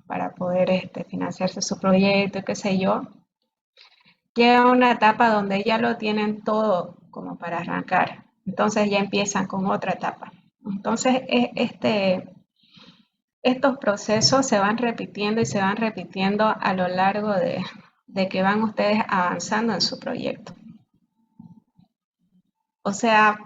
para poder financiarse su proyecto, qué sé yo, llega a una etapa donde ya lo tienen todo como para arrancar. Entonces ya empiezan con otra etapa. Entonces estos procesos se van repitiendo y se van repitiendo a lo largo de que van ustedes avanzando en su proyecto. O sea,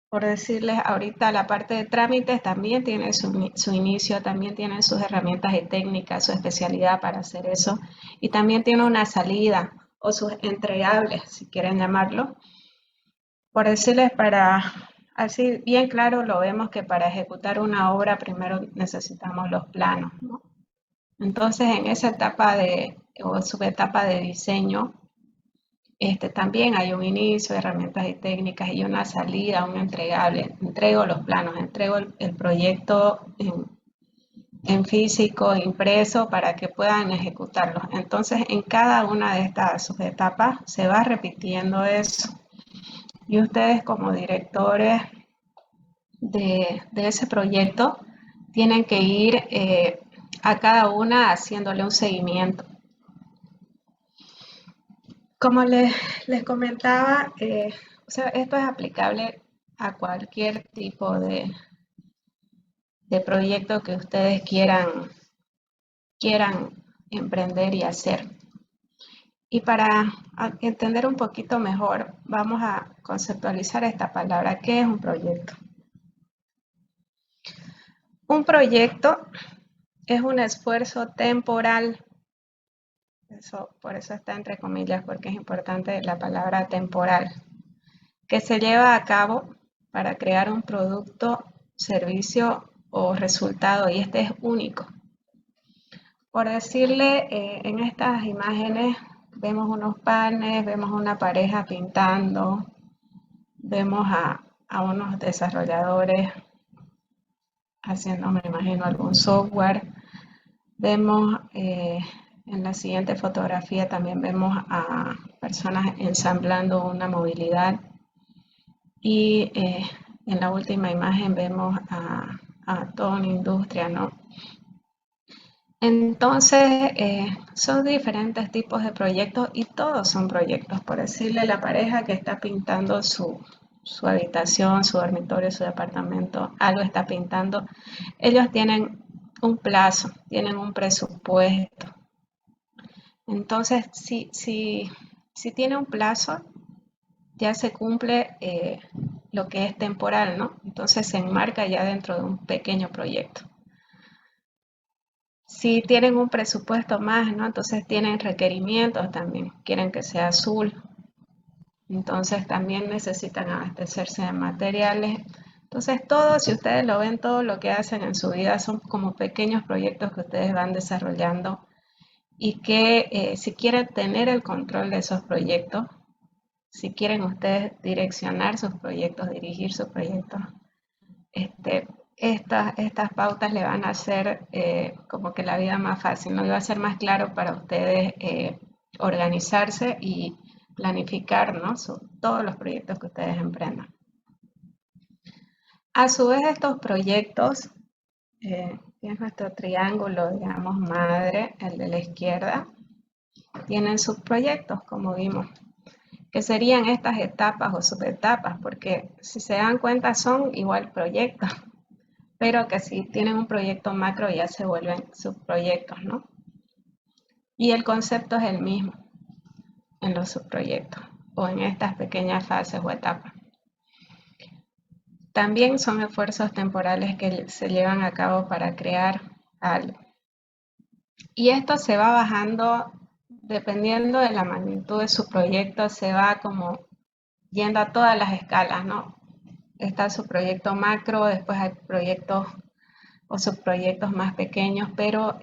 por decirles ahorita, la parte de trámites también tiene su inicio, también tiene sus herramientas y técnicas, su especialidad para hacer eso, y también tiene una salida o sus entregables, si quieren llamarlo. Por decirles, así bien claro lo vemos que para ejecutar una obra primero necesitamos los planos, ¿no? Entonces en esa etapa o subetapa de diseño, también hay un inicio, herramientas y técnicas y una salida, un entregable. Entrego los planos, entrego el proyecto en físico, impreso, para que puedan ejecutarlos. Entonces, en cada una de estas subetapas se va repitiendo eso. Y ustedes como directores de ese proyecto tienen que ir a cada una haciéndole un seguimiento. Como les comentaba, o sea, esto es aplicable a cualquier tipo de proyecto que ustedes quieran emprender y hacer. Y para entender un poquito mejor, vamos a conceptualizar esta palabra. ¿Qué es un proyecto? Un proyecto es un esfuerzo temporal. Por eso está entre comillas, porque es importante la palabra temporal, que se lleva a cabo para crear un producto, servicio o resultado, y este es único. Por decirle, en estas imágenes vemos unos panes, vemos una pareja pintando, vemos a unos desarrolladores haciendo, me imagino, algún software. Vemos en la siguiente fotografía también vemos a personas ensamblando una movilidad. Y en la última imagen vemos a toda una industria, ¿no? Entonces, son diferentes tipos de proyectos y todos son proyectos. Por decirle, la pareja que está pintando su habitación, su dormitorio, su departamento, algo está pintando, ellos tienen un plazo, tienen un presupuesto. Entonces, si tiene un plazo, ya se cumple lo que es temporal, ¿no? Entonces se enmarca ya dentro de un pequeño proyecto. Si tienen un presupuesto más, ¿no? Entonces tienen requerimientos también, quieren que sea azul, entonces también necesitan abastecerse de materiales. Entonces todo, si ustedes lo ven, todo lo que hacen en su vida son como pequeños proyectos que ustedes van desarrollando y que si quieren tener el control de esos proyectos, si quieren ustedes direccionar sus proyectos, dirigir sus proyectos, estas pautas le van a hacer como que la vida más fácil, ¿no? Y va a ser más claro para ustedes organizarse y planificar, ¿no? Todos los proyectos que ustedes emprendan. A su vez, estos proyectos, que es nuestro triángulo, digamos, madre, el de la izquierda, tienen subproyectos, como vimos, que serían estas etapas o subetapas, porque si se dan cuenta son igual proyectos, pero que si tienen un proyecto macro ya se vuelven subproyectos, ¿no? Y el concepto es el mismo en los subproyectos o en estas pequeñas fases o etapas. También son esfuerzos temporales que se llevan a cabo para crear algo. Y esto se va bajando dependiendo de la magnitud de su proyecto, se va como yendo a todas las escalas, ¿no? Está su proyecto macro, después hay proyectos o subproyectos más pequeños, pero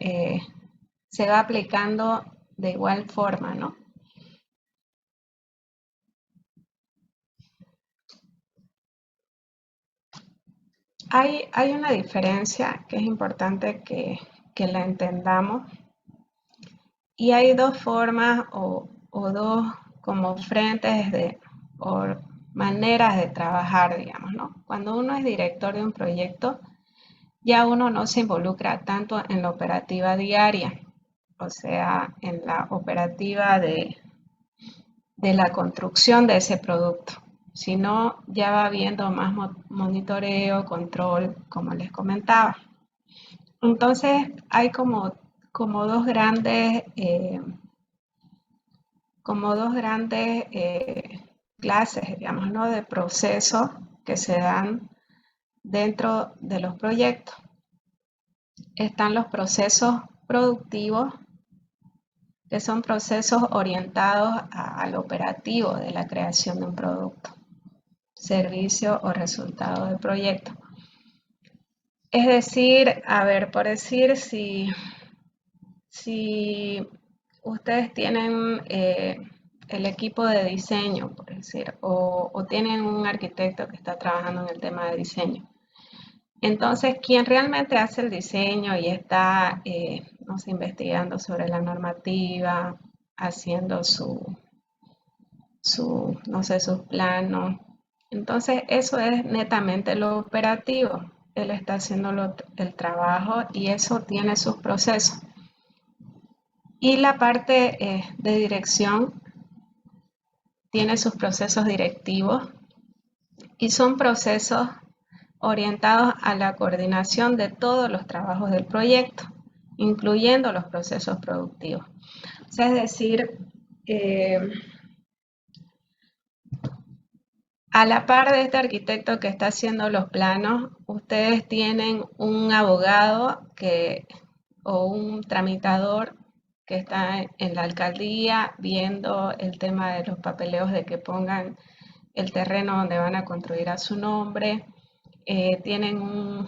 se va aplicando de igual forma, ¿no? Hay una diferencia que es importante que la entendamos, y hay dos formas o dos como frentes o maneras de trabajar, digamos, ¿no? Cuando uno es director de un proyecto, ya uno no se involucra tanto en la operativa diaria, o sea, en la operativa de la construcción de ese producto, sino ya va habiendo más monitoreo, control, como les comentaba. Entonces hay como dos grandes, clases, digamos, ¿no? De procesos que se dan dentro de los proyectos. Están los procesos productivos, que son procesos orientados al operativo de la creación de un producto, servicio o resultado del proyecto. Es decir, a ver, por decir, si ustedes tienen el equipo de diseño, por decir, o tienen un arquitecto que está trabajando en el tema de diseño. Entonces, quien realmente hace el diseño y está, no sé, investigando sobre la normativa, haciendo no sé, sus planos. Entonces, eso es netamente lo operativo. Él está haciendo el trabajo y eso tiene sus procesos. Y la parte de dirección tiene sus procesos directivos y son procesos orientados a la coordinación de todos los trabajos del proyecto, incluyendo los procesos productivos. O sea, es decir, a la par de este arquitecto que está haciendo los planos, ustedes tienen un abogado o un tramitador que está en la alcaldía viendo el tema de los papeleos de que pongan el terreno donde van a construir a su nombre. Tienen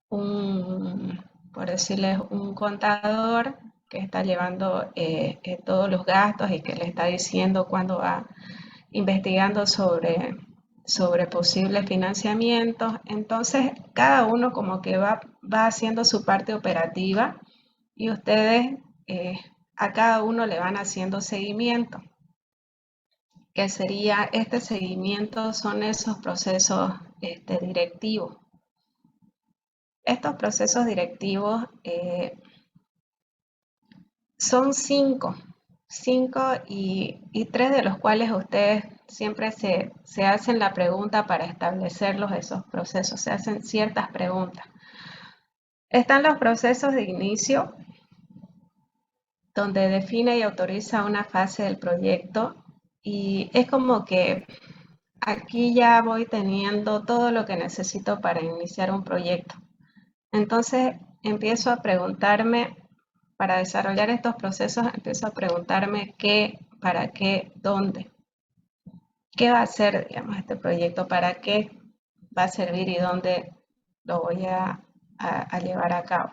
por decirles, un contador que está llevando todos los gastos y que le está diciendo cuándo va investigando sobre posibles financiamientos. Entonces, cada uno como que va haciendo su parte operativa y ustedes a cada uno le van haciendo seguimiento. Que sería este seguimiento, son esos procesos directivos. Estos procesos directivos son cinco y tres de los cuales ustedes siempre se hacen la pregunta para establecerlos, esos procesos, se hacen ciertas preguntas. Están los procesos de inicio, donde define y autoriza una fase del proyecto y es como que aquí ya voy teniendo todo lo que necesito para iniciar un proyecto. Entonces empiezo a preguntarme, para desarrollar estos procesos, empiezo a preguntarme qué, para qué, dónde. ¿Qué va a hacer, digamos, este proyecto? ¿Para qué va a servir y dónde lo voy a llevar a cabo?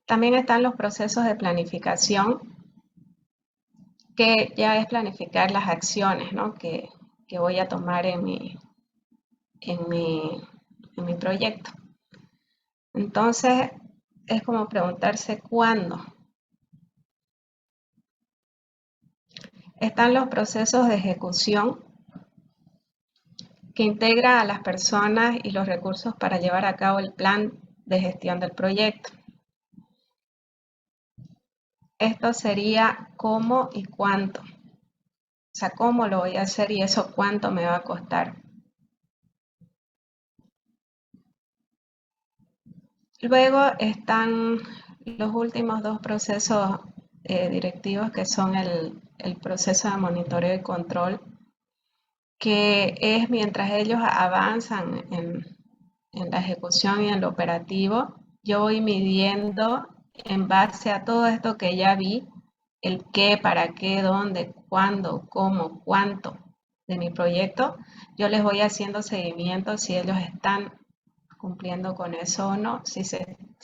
También están los procesos de planificación, que ya es planificar las acciones, ¿no? que voy a tomar en mi proyecto. Entonces, es como preguntarse cuándo. Están los procesos de ejecución, que integra a las personas y los recursos para llevar a cabo el plan de gestión del proyecto. Esto sería cómo y cuánto. O sea, cómo lo voy a hacer y eso cuánto me va a costar. Luego están los últimos dos procesos directivos, que son el proceso de monitoreo y control, que es mientras ellos avanzan en la ejecución y en lo operativo, yo voy midiendo en base a todo esto que ya vi, el qué, para qué, dónde, cuándo, cómo, cuánto de mi proyecto, yo les voy haciendo seguimiento si ellos están cumpliendo con eso o no, si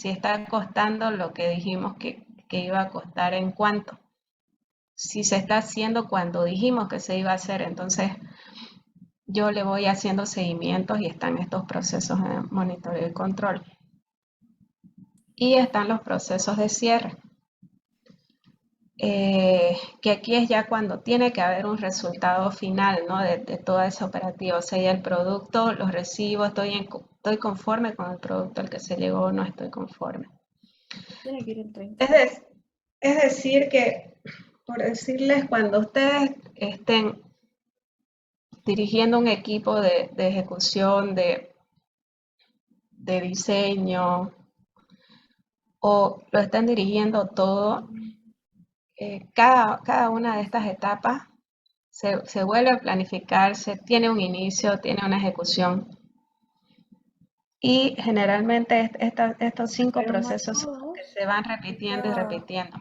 está costando lo que dijimos que iba a costar en cuánto, si se está haciendo cuando dijimos que se iba a hacer. Entonces yo le voy haciendo seguimientos y están estos procesos de monitoreo y control. Y están los procesos de cierre, que aquí es ya cuando tiene que haber un resultado final, ¿no? de toda esa operativa. O sea, ya el producto lo recibo, estoy estoy conforme con el producto al que se llegó o no estoy conforme. Tiene que ir el 30. Es decir que, por decirles, cuando ustedes estén dirigiendo un equipo de ejecución, de diseño, o lo estén dirigiendo todo, cada una de estas etapas se vuelve a planificar, tiene un inicio, tiene una ejecución. Y generalmente estos 5 Pero no procesos son los que todos. se van repitiendo y repitiendo.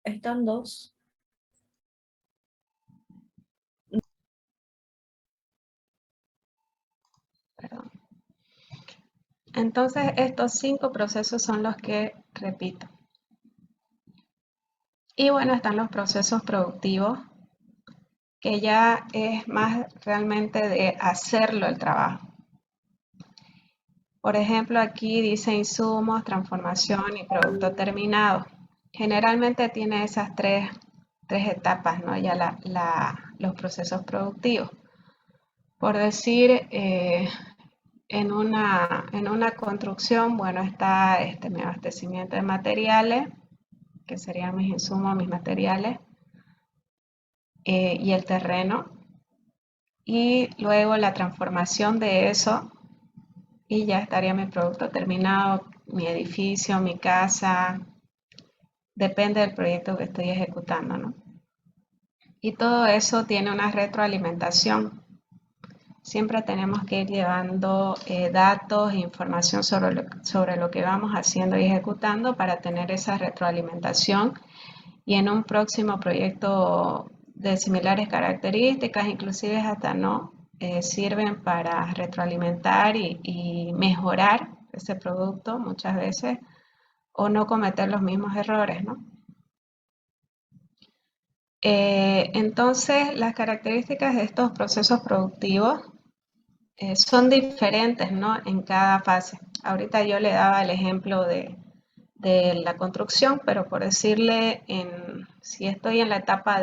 Están dos. Perdón. Entonces, estos 5 procesos son los que repito. Y bueno, están los procesos productivos, que ya es más realmente de hacerlo el trabajo. Por ejemplo, aquí dice insumos, transformación y producto terminado. Generalmente tiene esas tres etapas, ¿no? Ya los procesos productivos. Por decir, en una construcción, bueno, está mi abastecimiento de materiales, que serían mis insumos, mis materiales, y el terreno. Y luego la transformación de eso, y ya estaría mi producto terminado, mi edificio, mi casa, depende del proyecto que estoy ejecutando, ¿no? Y todo eso tiene una retroalimentación. Siempre tenemos que ir llevando datos e información sobre lo que vamos haciendo y ejecutando para tener esa retroalimentación y en un próximo proyecto de similares características, inclusive hasta no, sirven para retroalimentar y mejorar ese producto muchas veces o no cometer los mismos errores, ¿no? Entonces, las características de estos procesos productivos son diferentes, ¿no? En cada fase. Ahorita yo le daba el ejemplo de la construcción, pero por decirle, si estoy en la etapa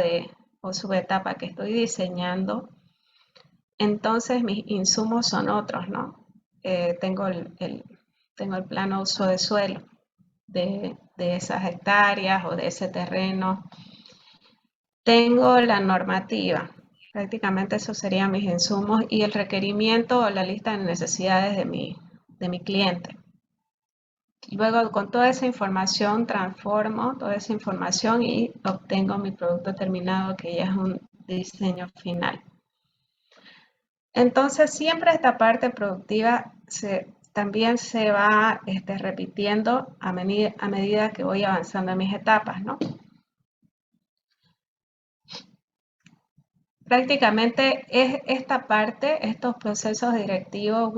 o subetapa que estoy diseñando, entonces mis insumos son otros, ¿no? Tengo tengo el plano uso de suelo de esas hectáreas o de ese terreno. Tengo la normativa, prácticamente esos serían mis insumos y el requerimiento o la lista de necesidades de mi cliente. Luego con toda esa información transformo toda esa información y obtengo mi producto terminado que ya es un diseño final. Entonces siempre esta parte productiva también se va repitiendo a medida que voy avanzando en mis etapas, ¿no? Prácticamente es esta parte, estos procesos directivos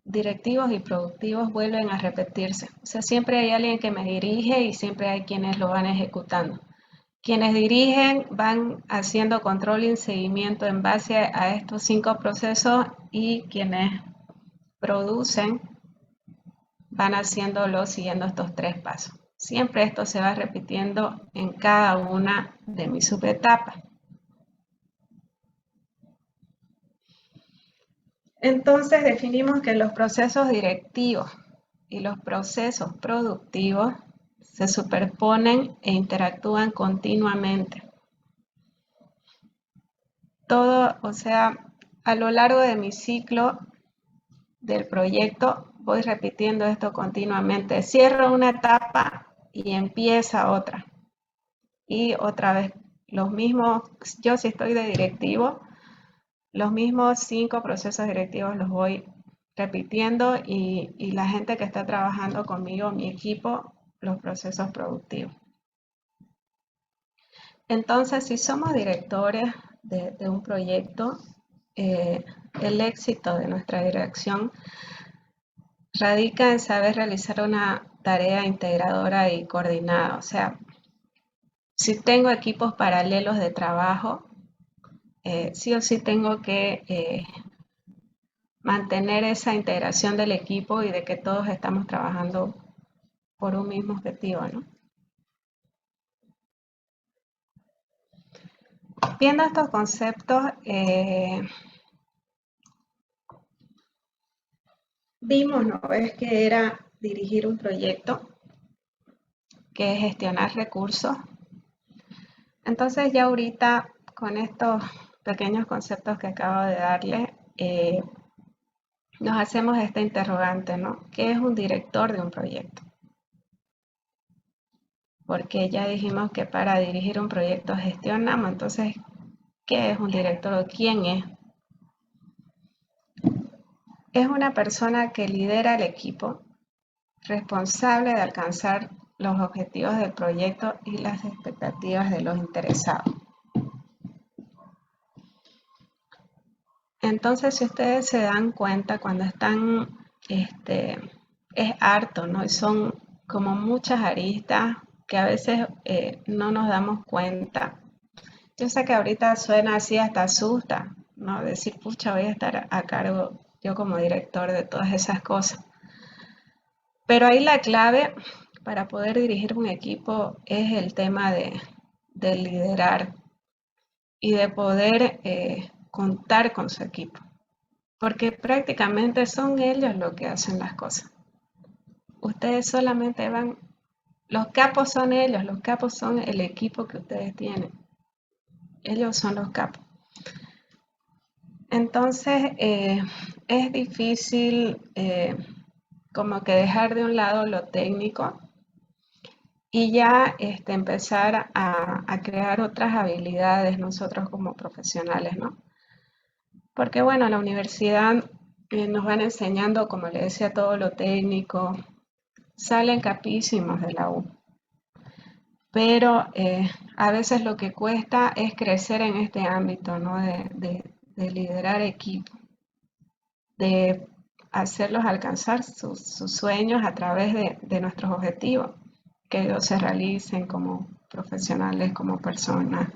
directivos y productivos vuelven a repetirse. O sea, siempre hay alguien que me dirige y siempre hay quienes lo van ejecutando. Quienes dirigen van haciendo control y seguimiento en base a estos 5 procesos y quienes producen van haciéndolo siguiendo estos 3 pasos. Siempre esto se va repitiendo en cada una de mis subetapas. Entonces definimos que los procesos directivos y los procesos productivos se superponen e interactúan continuamente. Todo, o sea, a lo largo de mi ciclo del proyecto voy repitiendo esto continuamente. Cierro una etapa y empieza otra. Y otra vez, los mismos, yo si estoy de directivo, los mismos 5 procesos directivos los voy repitiendo y la gente que está trabajando conmigo, mi equipo, los procesos productivos. Entonces, si somos directores de un proyecto, el éxito de nuestra dirección radica en saber realizar una tarea integradora y coordinada. O sea, si tengo equipos paralelos de trabajo, sí o sí tengo que mantener esa integración del equipo y de que todos estamos trabajando por un mismo objetivo, ¿no? Viendo estos conceptos, Vimos, ¿no? Es que era dirigir un proyecto, que es gestionar recursos. Entonces ya ahorita con estos pequeños conceptos que acabo de darle, nos hacemos esta interrogante, ¿no? ¿Qué es un director de un proyecto? Porque ya dijimos que para dirigir un proyecto gestionamos, entonces, ¿qué es un director o quién es? Es una persona que lidera el equipo, responsable de alcanzar los objetivos del proyecto y las expectativas de los interesados. Entonces, si ustedes se dan cuenta, cuando están, es harto, ¿no? Y son como muchas aristas que a veces no nos damos cuenta. Yo sé que ahorita suena así, hasta asusta, ¿no? Decir, pucha, voy a estar a cargo yo como director de todas esas cosas. Pero ahí la clave para poder dirigir un equipo es el tema de liderar y de poder contar con su equipo, porque prácticamente son ellos los que hacen las cosas. Ustedes solamente van, los capos son ellos, los capos son el equipo que ustedes tienen. Ellos son los capos. Entonces, es difícil como que dejar de un lado lo técnico y ya empezar a crear otras habilidades nosotros como profesionales, ¿no? Porque bueno, en la universidad nos van enseñando, como le decía, todo lo técnico, salen capísimos de la U, pero a veces lo que cuesta es crecer en este ámbito, ¿no? De liderar equipos, de hacerlos alcanzar sus sueños a través de nuestros objetivos, que ellos se realicen como profesionales, como personas,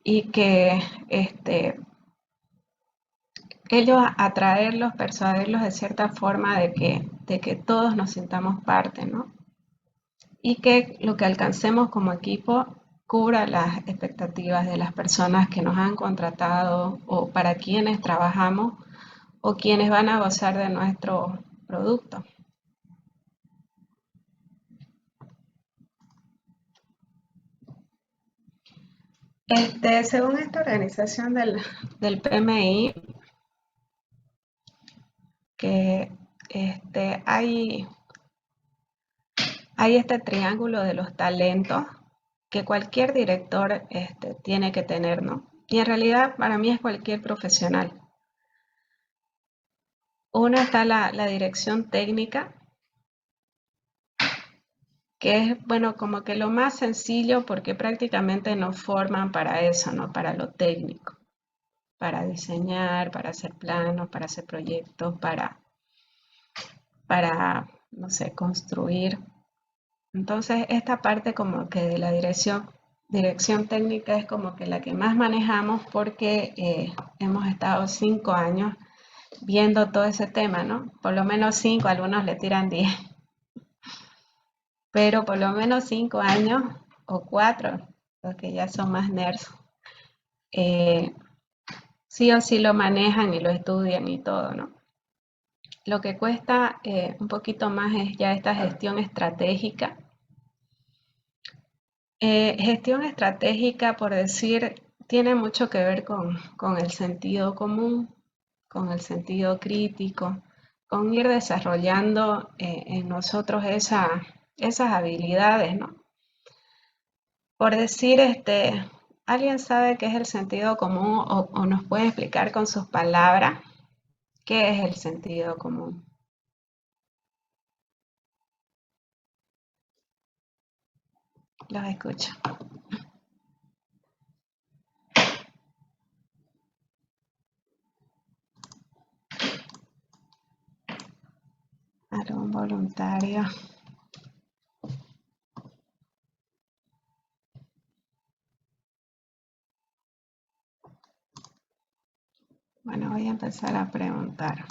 y que ellos atraerlos, persuadirlos de cierta forma de que todos nos sintamos parte, ¿no? Y que lo que alcancemos como equipo cubra las expectativas de las personas que nos han contratado o para quienes trabajamos o quienes van a gozar de nuestro producto. Según esta organización del PMI, que hay este triángulo de los talentos que cualquier director tiene que tener, ¿no? Y en realidad para mí es cualquier profesional. Una está la dirección técnica, que es, bueno, como que lo más sencillo porque prácticamente nos forman para eso, ¿no? Para lo técnico, para diseñar, para hacer planos, para hacer proyectos, para no sé, construir. Entonces, esta parte como que de la dirección técnica es como que la que más manejamos porque hemos estado 5 años viendo todo ese tema, ¿no? Por lo menos 5, algunos le tiran 10, pero por lo menos 5 años o 4, los que ya son más nerds, eh, sí o sí lo manejan y lo estudian y todo, ¿no? Lo que cuesta un poquito más es ya esta gestión estratégica. Gestión estratégica, por decir, tiene mucho que ver con el sentido común, con el sentido crítico, con ir desarrollando en nosotros esas habilidades, ¿no? Por decir, ¿alguien sabe qué es el sentido común o nos puede explicar con sus palabras qué es el sentido común? Los escucho. ¿Algún voluntario? Bueno, voy a empezar a preguntar.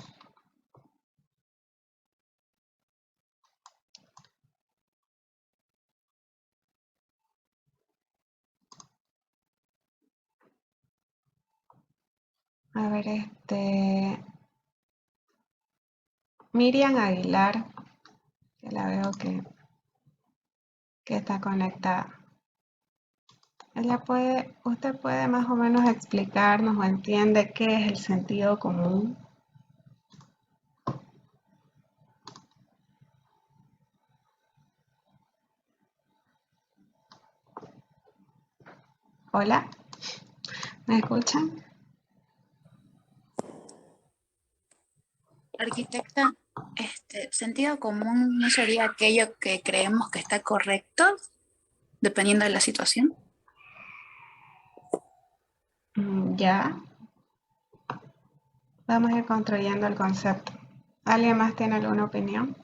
A ver, Miriam Aguilar, que la veo que está conectada. Usted puede más o menos explicarnos o entiende qué es el sentido común. Hola, ¿me escuchan? Arquitecta, sentido común no sería aquello que creemos que está correcto, dependiendo de la situación. Ya, vamos a ir construyendo el concepto. ¿Alguien más tiene alguna opinión?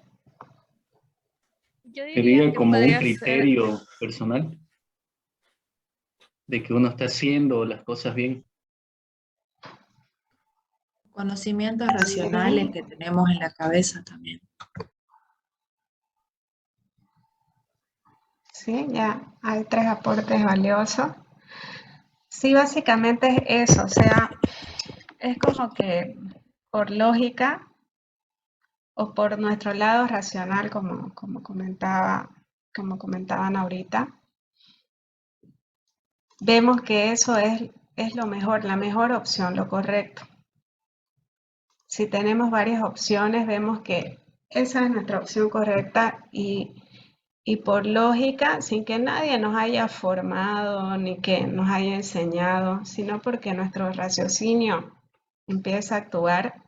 Yo diría Sería que como un podría ser, criterio personal de que uno está haciendo las cosas bien. conocimientos racionales que tenemos en la cabeza también. Sí, ya hay 3 aportes valiosos. Sí, básicamente es eso, o sea, es como que por lógica o por nuestro lado racional, como comentaban ahorita, vemos que eso es lo mejor, la mejor opción, lo correcto. Si tenemos varias opciones, vemos que esa es nuestra opción correcta y por lógica, sin que nadie nos haya formado ni que nos haya enseñado, sino porque nuestro raciocinio empieza a actuar,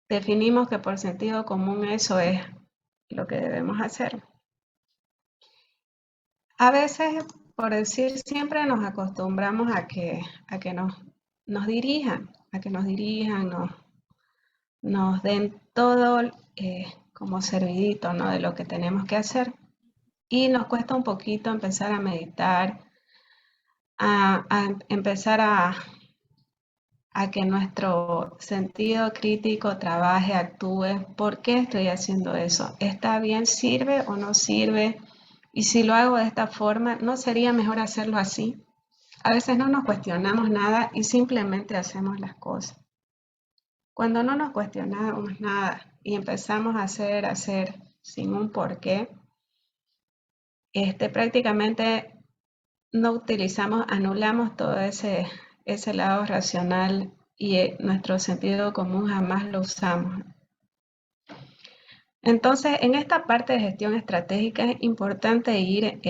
definimos que por sentido común eso es lo que debemos hacer. A veces, por decir, siempre nos acostumbramos a que nos dirijan, nos den todo como servidito, ¿no? De lo que tenemos que hacer. Y nos cuesta un poquito empezar a meditar, a empezar a que nuestro sentido crítico trabaje, actúe. ¿Por qué estoy haciendo eso? ¿Está bien? ¿Sirve o no sirve? Y si lo hago de esta forma, ¿no sería mejor hacerlo así? A veces no nos cuestionamos nada y simplemente hacemos las cosas. Cuando no nos cuestionamos nada y empezamos a hacer sin un porqué, prácticamente no utilizamos, anulamos todo ese lado racional y nuestro sentido común jamás lo usamos. Entonces, en esta parte de gestión estratégica es importante ir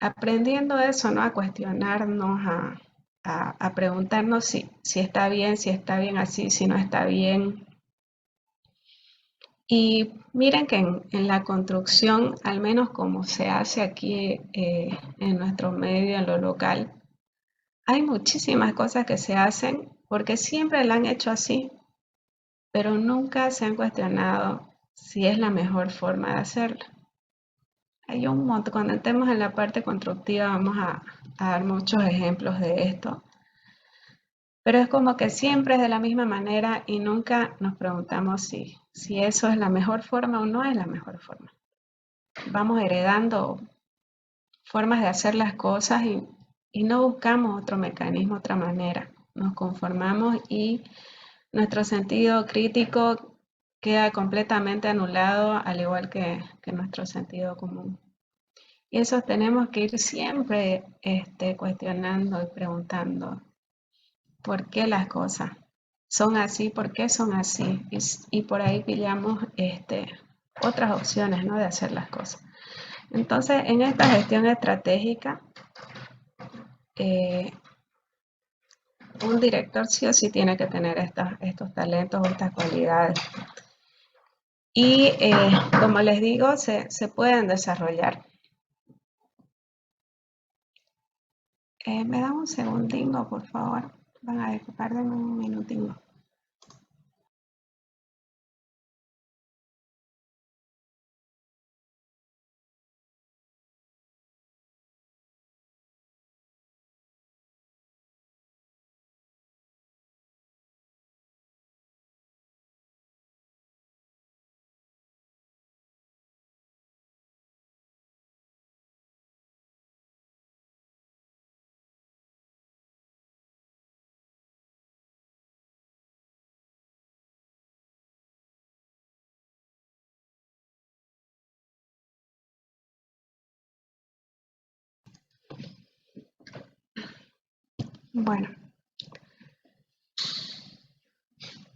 aprendiendo eso, ¿no? A cuestionarnos, a preguntarnos si está bien así, si no está bien. Y miren que en la construcción, al menos como se hace aquí en nuestro medio, en lo local, hay muchísimas cosas que se hacen porque siempre la han hecho así, pero nunca se han cuestionado si es la mejor forma de hacerlo. Hay un montón, cuando entremos en la parte constructiva vamos a dar muchos ejemplos de esto, pero es como que siempre es de la misma manera y nunca nos preguntamos si eso es la mejor forma o no es la mejor forma. Vamos heredando formas de hacer las cosas y no buscamos otro mecanismo, otra manera. Nos conformamos y nuestro sentido crítico queda completamente anulado, al igual que nuestro sentido común. Y eso tenemos que ir siempre cuestionando y preguntando por qué las cosas son así, por qué son así. Y por ahí pillamos otras opciones, ¿no? De hacer las cosas. Entonces, en esta gestión estratégica, un director sí o sí tiene que tener estos talentos, estas cualidades. Y como les digo, se pueden desarrollar. ¿Me dan un segundingo, por favor? Van a disculpar, denme un minutingo. Bueno,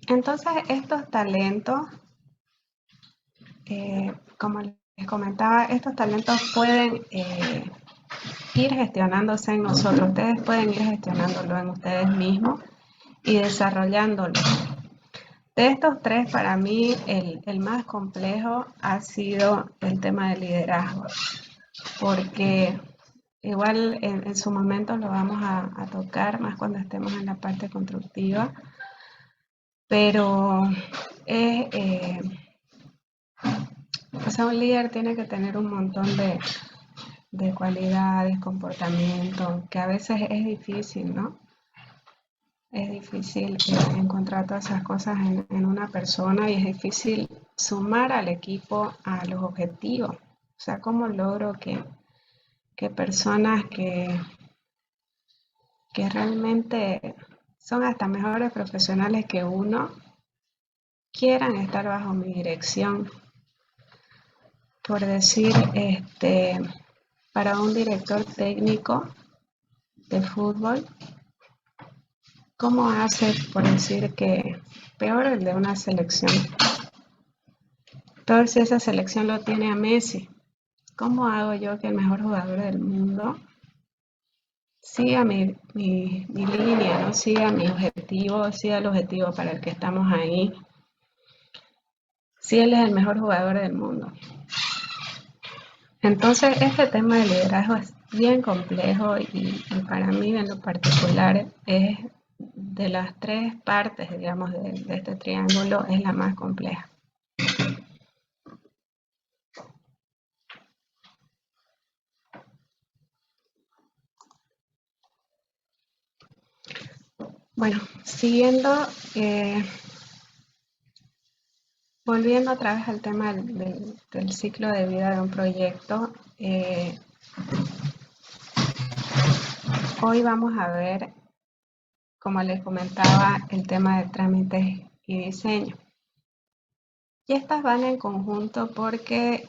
entonces estos talentos, como les comentaba, estos talentos pueden ir gestionándose en nosotros. Ustedes pueden ir gestionándolo en ustedes mismos y desarrollándolo. De estos tres, para mí, el más complejo ha sido el tema del liderazgo, porque igual en su momento lo vamos a tocar más cuando estemos en la parte constructiva, pero o sea, un líder tiene que tener un montón de cualidades, comportamiento, que a veces es difícil, ¿no? Es difícil encontrar todas esas cosas en una persona y es difícil sumar al equipo a los objetivos. O sea, ¿cómo logro que personas que realmente son hasta mejores profesionales que uno quieran estar bajo mi dirección? Por decir, para un director técnico de fútbol, ¿cómo hace, por decir que peor el de una selección? Pero si esa selección lo tiene a Messi, ¿cómo hago yo que el mejor jugador del mundo siga mi línea, ¿no? Siga mi objetivo, siga el objetivo para el que estamos ahí? Si él es el mejor jugador del mundo. Entonces, este tema de liderazgo es bien complejo y para mí en lo particular es de las tres partes, digamos, de este triángulo, es la más compleja. Bueno, siguiendo, volviendo otra vez al tema del ciclo de vida de un proyecto, hoy vamos a ver, como les comentaba, el tema de trámites y diseño. Y estas van en conjunto porque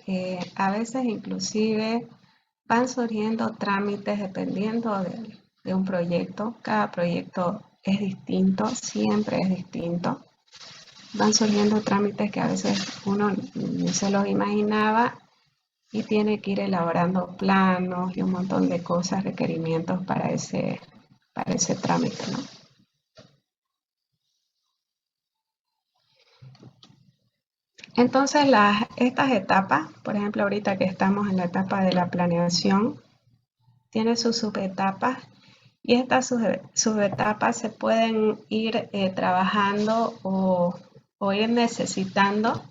a veces inclusive van surgiendo trámites dependiendo de un proyecto. Cada proyecto es distinto, siempre es distinto. Van surgiendo trámites que a veces uno ni se los imaginaba y tiene que ir elaborando planos y un montón de cosas, requerimientos para ese trámite, ¿no? Entonces, estas etapas, por ejemplo, ahorita que estamos en la etapa de la planeación, tiene sus subetapas y estas subetapas se pueden ir trabajando o ir necesitando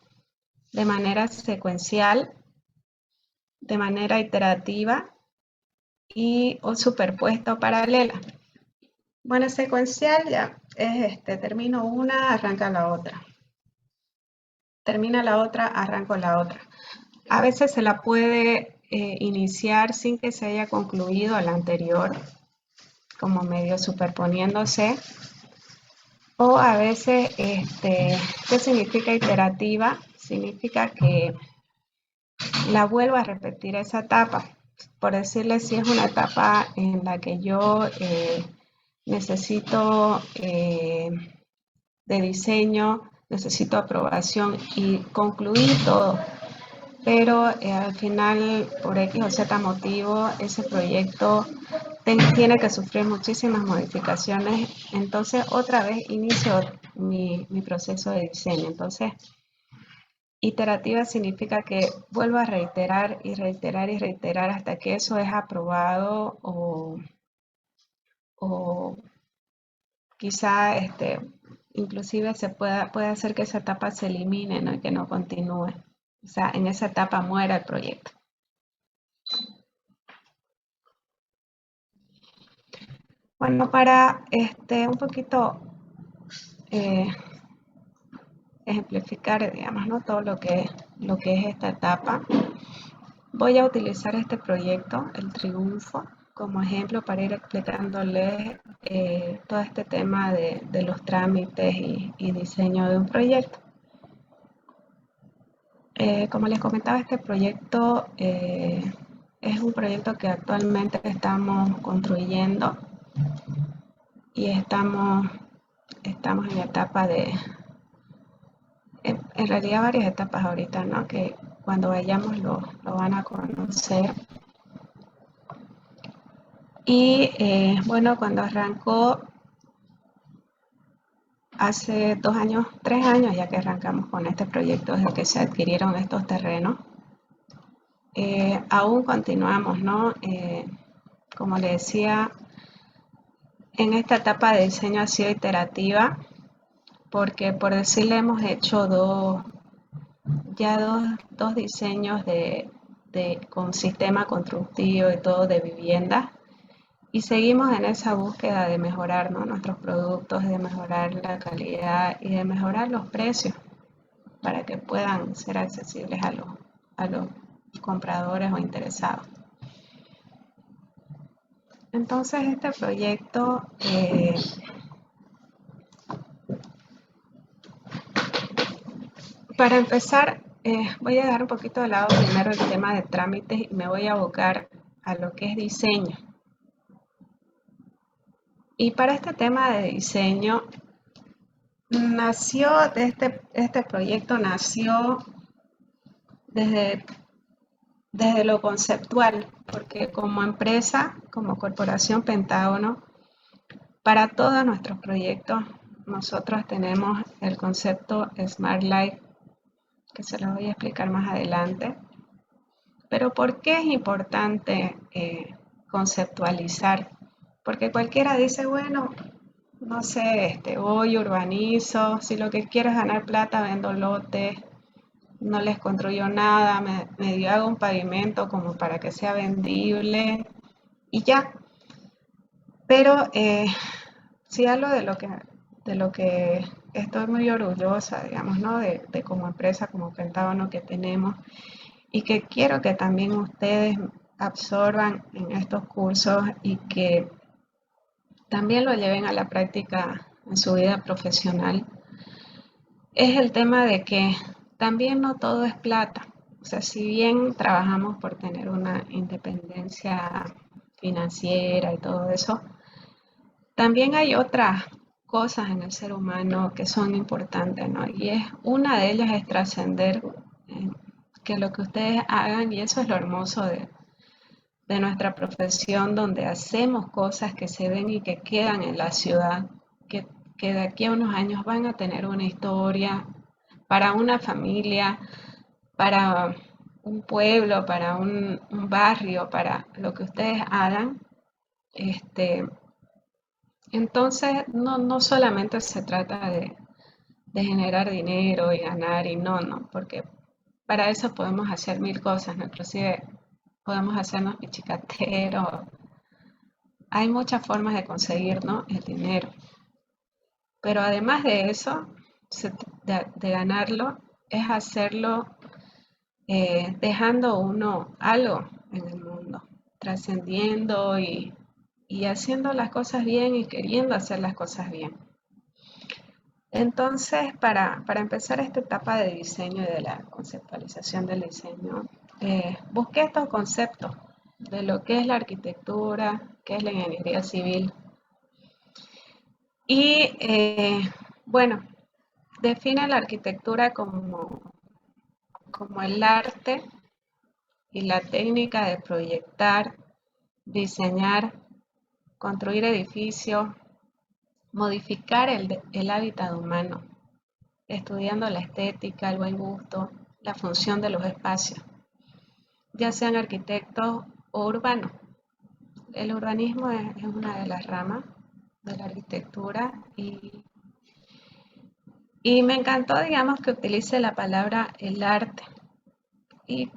de manera secuencial, de manera iterativa o superpuesta o paralela. Bueno, secuencial ya es termino una, arranca la otra. Termina la otra, arranco la otra. A veces se la puede iniciar sin que se haya concluido la anterior, como medio superponiéndose. O a veces, ¿qué significa iterativa? Significa que la vuelvo a repetir esa etapa. Por decirle, si es una etapa en la que yo necesito de diseño, necesito aprobación y concluir todo, pero al final, por X o Z motivo, ese proyecto tiene que sufrir muchísimas modificaciones, entonces otra vez inicio mi proceso de diseño. Entonces, iterativa significa que vuelvo a reiterar y reiterar y reiterar hasta que eso es aprobado o quizá inclusive puede hacer que esa etapa se elimine, ¿no? Y que no continúe. O sea, en esa etapa muera el proyecto. Bueno, para un poquito ejemplificar, digamos, ¿no? Todo lo que es esta etapa, voy a utilizar este proyecto, el Triunfo, como ejemplo para ir explicándoles todo este tema de los trámites y diseño de un proyecto. Como les comentaba, este proyecto es un proyecto que actualmente estamos construyendo. y estamos en etapa en realidad varias etapas ahorita, ¿no? Que cuando vayamos lo van a conocer. Y bueno, cuando arrancó hace 2 años, 3 años ya que arrancamos con este proyecto desde que se adquirieron estos terrenos, aún continuamos, ¿no? Como le decía, en esta etapa de diseño ha sido iterativa, porque por decirle hemos hecho dos diseños con sistema constructivo y todo de vivienda, y seguimos en esa búsqueda de mejorar, ¿no? Nuestros productos, de mejorar la calidad y de mejorar los precios para que puedan ser accesibles a los compradores o interesados. Entonces este proyecto para empezar, voy a dejar un poquito de lado primero el tema de trámites y me voy a abocar a lo que es diseño. Y para este tema de diseño, nació de este proyecto nació desde lo conceptual, porque como empresa, como Corporación Pentágono, para todos nuestros proyectos, nosotros tenemos el concepto Smart Life, que se lo voy a explicar más adelante. Pero ¿por qué es importante conceptualizar? Porque cualquiera dice, bueno, no sé, voy, urbanizo, si lo que quiero es ganar plata, vendo lotes, no les construyo nada, medio hago un pavimento como para que sea vendible y ya. Pero sí algo de lo que estoy muy orgullosa, digamos, ¿no? De como empresa, como Pentágono que tenemos, y que quiero que también ustedes absorban en estos cursos y que también lo lleven a la práctica en su vida profesional, es el tema de que también no todo es plata. O sea, si bien trabajamos por tener una independencia financiera y todo eso, también hay otras cosas en el ser humano que son importantes, ¿no? Y una de ellas es trascender que lo que ustedes hagan, y eso es lo hermoso de nuestra profesión, donde hacemos cosas que se ven y que quedan en la ciudad, que de aquí a unos años van a tener una historia para una familia, para un pueblo, para un barrio, para lo que ustedes hagan. Entonces, no solamente se trata de generar dinero y ganar y no, porque para eso podemos hacer mil cosas, ¿no? Inclusive podemos hacernos pichicateros. Hay muchas formas de conseguir, ¿no? El dinero. Pero además de eso, de ganarlo, es hacerlo dejando uno algo en el mundo, trascendiendo y haciendo las cosas bien y queriendo hacer las cosas bien. Entonces, para empezar esta etapa de diseño y de la conceptualización del diseño, busqué estos conceptos de lo que es la arquitectura, qué es la ingeniería civil. Y bueno, define la arquitectura como el arte y la técnica de proyectar, diseñar, construir edificios, modificar el hábitat humano, estudiando la estética, el buen gusto, la función de los espacios, ya sean arquitectos o urbanos. El urbanismo es una de las ramas de la arquitectura y me encantó, digamos, que utilice la palabra el arte. Y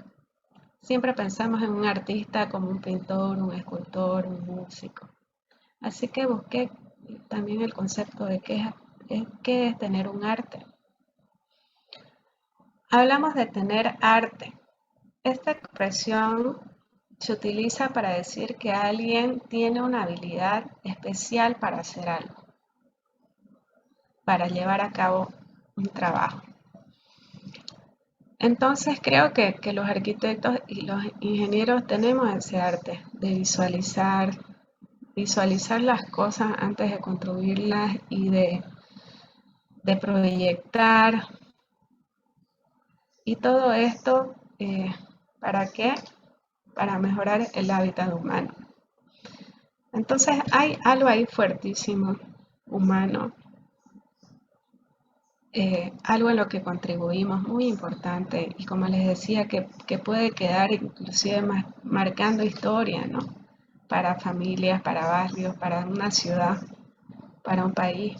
siempre pensamos en un artista como un pintor, un escultor, un músico. Así que busqué también el concepto de qué es tener un arte. Hablamos de tener arte. Esta expresión se utiliza para decir que alguien tiene una habilidad especial para hacer algo, para llevar a cabo un trabajo. Entonces creo que los arquitectos y los ingenieros tenemos ese arte de visualizar, visualizar las cosas antes de construirlas y de proyectar. Y todo esto, ¿para qué? Para mejorar el hábitat humano. Entonces hay algo ahí fuertísimo, humano, algo en lo que contribuimos muy importante y como les decía que puede quedar inclusive marcando historia, ¿no? Para familias, para barrios, para una ciudad, para un país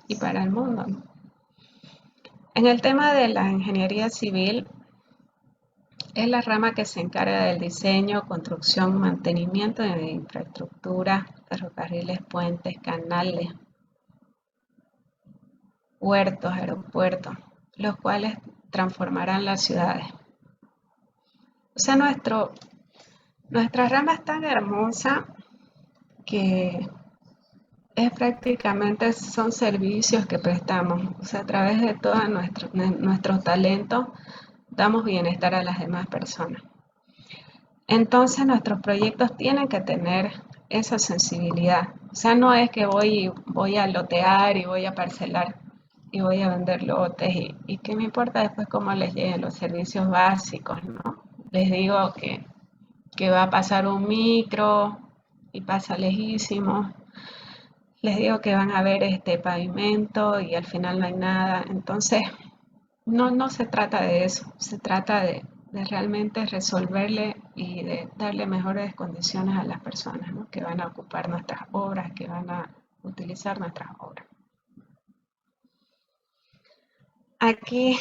y para el mundo, ¿no? En el tema de la ingeniería civil, es la rama que se encarga del diseño, construcción, mantenimiento de infraestructura, ferrocarriles, puentes, canales, huertos, aeropuertos, los cuales transformarán las ciudades. O sea, nuestra rama es tan hermosa que prácticamente son servicios que prestamos. O sea, a través de todos nuestros talentos damos bienestar a las demás personas. Entonces nuestros proyectos tienen que tener esa sensibilidad. O sea, no es que voy a lotear y voy a parcelar y voy a vender lotes y qué me importa después cómo les lleguen los servicios básicos, ¿no? Les digo que va a pasar un micro y pasa lejísimo. Les digo que van a ver este pavimento y al final no hay nada. Entonces, no se trata de eso, se trata de realmente resolverle y de darle mejores condiciones a las personas, ¿no? Que van a ocupar nuestras obras, que van a utilizar nuestras obras. Aquí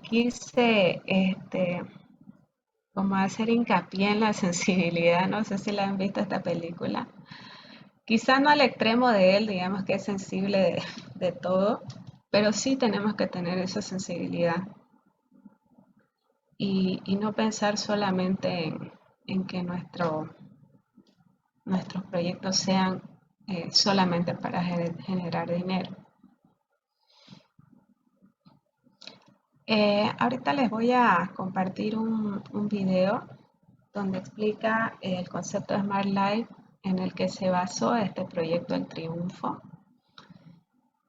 quise como hacer hincapié en la sensibilidad, no sé si la han visto esta película. Quizá no al extremo de él, digamos que es sensible de todo, pero sí tenemos que tener esa sensibilidad y no pensar solamente en que nuestros proyectos sean solamente para generar dinero. Ahorita les voy a compartir un video donde explica el concepto de Smart Life en el que se basó este proyecto El Triunfo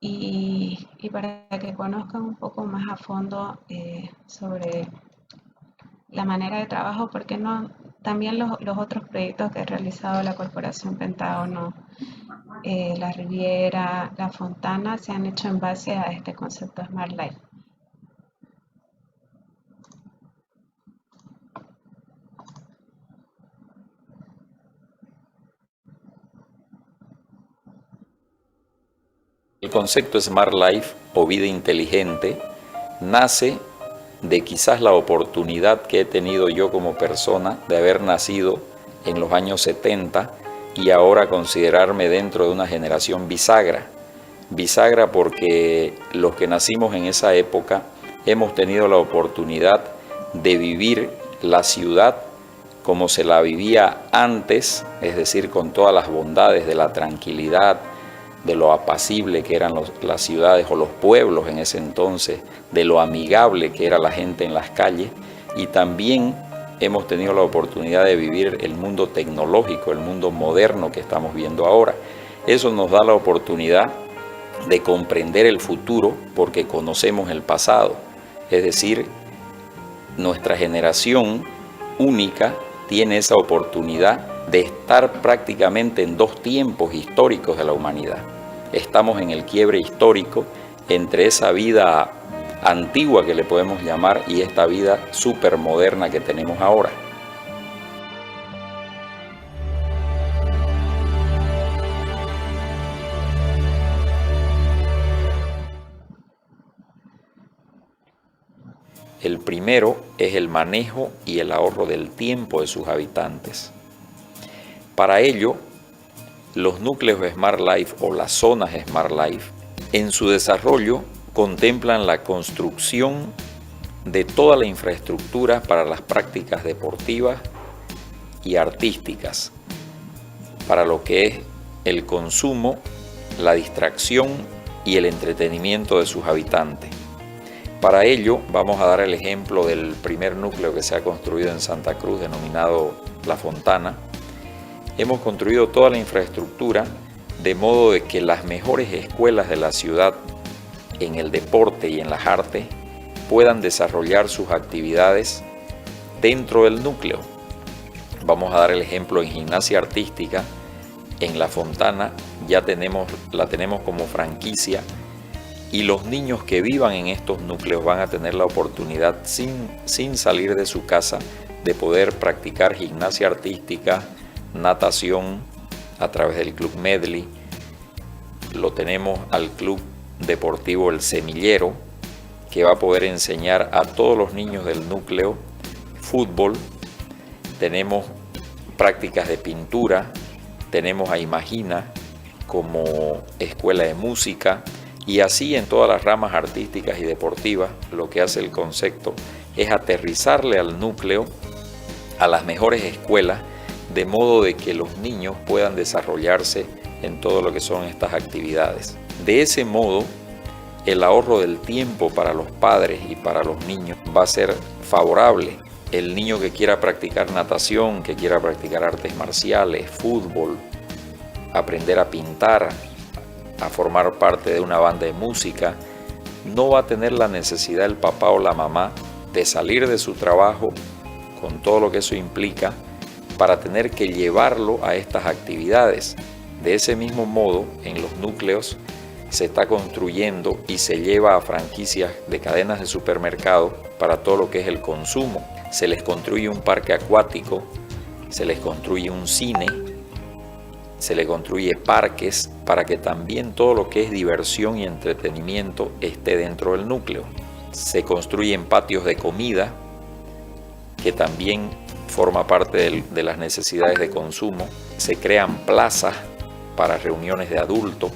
y para que conozcan un poco más a fondo sobre la manera de trabajo, porque también los otros proyectos que ha realizado la Corporación Pentágono, la Riviera, la Fontana, se han hecho en base a este concepto de Smart Life. El concepto Smart Life o vida inteligente nace de quizás la oportunidad que he tenido yo como persona de haber nacido en los años 70 y ahora considerarme dentro de una generación bisagra. Bisagra porque los que nacimos en esa época hemos tenido la oportunidad de vivir la ciudad como se la vivía antes, es decir, con todas las bondades de la tranquilidad, de lo apacible que eran las ciudades o los pueblos en ese entonces, de lo amigable que era la gente en las calles, y también hemos tenido la oportunidad de vivir el mundo tecnológico, el mundo moderno que estamos viendo ahora. Eso nos da la oportunidad de comprender el futuro porque conocemos el pasado. Es decir, nuestra generación única tiene esa oportunidad de estar prácticamente en dos tiempos históricos de la humanidad. Estamos en el quiebre histórico entre esa vida antigua que le podemos llamar y esta vida supermoderna que tenemos ahora. El primero es el manejo y el ahorro del tiempo de sus habitantes. Para ello, los núcleos Smart Life o las zonas Smart Life, en su desarrollo contemplan la construcción de toda la infraestructura para las prácticas deportivas y artísticas, para lo que es el consumo, la distracción y el entretenimiento de sus habitantes. Para ello vamos a dar el ejemplo del primer núcleo que se ha construido en Santa Cruz, denominado La Fontana, hemos construido toda la infraestructura de modo de que las mejores escuelas de la ciudad en el deporte y en las artes puedan desarrollar sus actividades dentro del núcleo. Vamos a dar el ejemplo en gimnasia artística. En La Fontana ya la tenemos como franquicia, y los niños que vivan en estos núcleos van a tener la oportunidad sin salir de su casa de poder practicar gimnasia artística, natación a través del Club Medley. Lo tenemos al Club Deportivo El Semillero, que va a poder enseñar a todos los niños del núcleo fútbol. Tenemos prácticas de pintura, tenemos a Imagina como escuela de música, y así en todas las ramas artísticas y deportivas. Lo que hace el concepto es aterrizarle al núcleo a las mejores escuelas, de modo de que los niños puedan desarrollarse en todo lo que son estas actividades. De ese modo, el ahorro del tiempo para los padres y para los niños va a ser favorable. El niño que quiera practicar natación, que quiera practicar artes marciales, fútbol, aprender a pintar, a formar parte de una banda de música, no va a tener la necesidad el papá o la mamá de salir de su trabajo con todo lo que eso implica para tener que llevarlo a estas actividades. De ese mismo modo, en los núcleos se está construyendo y se lleva a franquicias de cadenas de supermercados para todo lo que es el consumo. Se les construye un parque acuático, se les construye un cine, se les construye parques para que también todo lo que es diversión y entretenimiento esté dentro del núcleo. Se construyen patios de comida, que también forma parte de las necesidades de consumo. Se crean plazas para reuniones de adultos.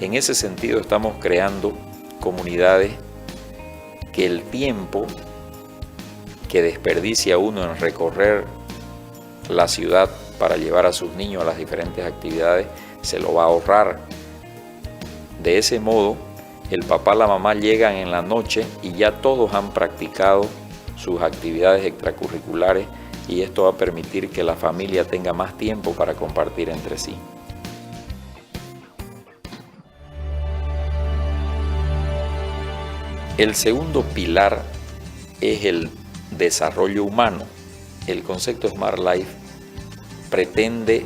En ese sentido estamos creando comunidades que el tiempo que desperdicia uno en recorrer la ciudad para llevar a sus niños a las diferentes actividades, se lo va a ahorrar. De ese modo, el papá y la mamá llegan en la noche y ya todos han practicado sus actividades extracurriculares, y esto va a permitir que la familia tenga más tiempo para compartir entre sí. El segundo pilar es el desarrollo humano. El concepto Smart Life pretende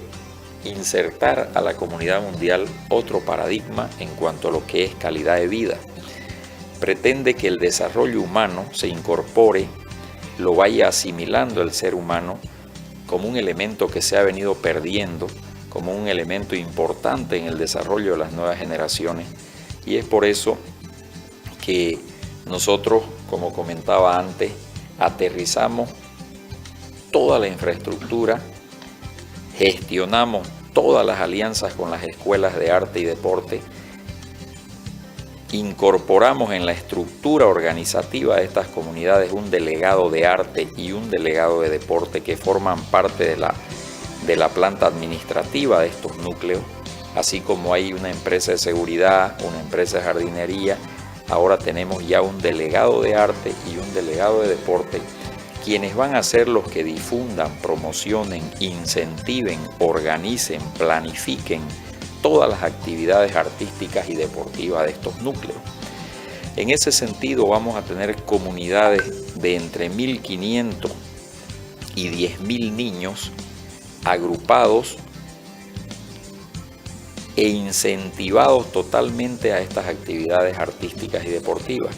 insertar a la comunidad mundial otro paradigma en cuanto a lo que es calidad de vida. Pretende que el desarrollo humano se incorpore, lo vaya asimilando el ser humano como un elemento que se ha venido perdiendo, como un elemento importante en el desarrollo de las nuevas generaciones. Y es por eso que nosotros, como comentaba antes, aterrizamos toda la infraestructura, gestionamos todas las alianzas con las escuelas de arte y deporte, incorporamos en la estructura organizativa de estas comunidades un delegado de arte y un delegado de deporte que forman parte de la planta administrativa de estos núcleos, así como hay una empresa de seguridad, una empresa de jardinería. Ahora tenemos ya un delegado de arte y un delegado de deporte, quienes van a ser los que difundan, promocionen, incentiven, organicen, planifiquen todas las actividades artísticas y deportivas de estos núcleos. En ese sentido vamos a tener comunidades de entre 1.500 y 10.000 niños agrupados e incentivados totalmente a estas actividades artísticas y deportivas.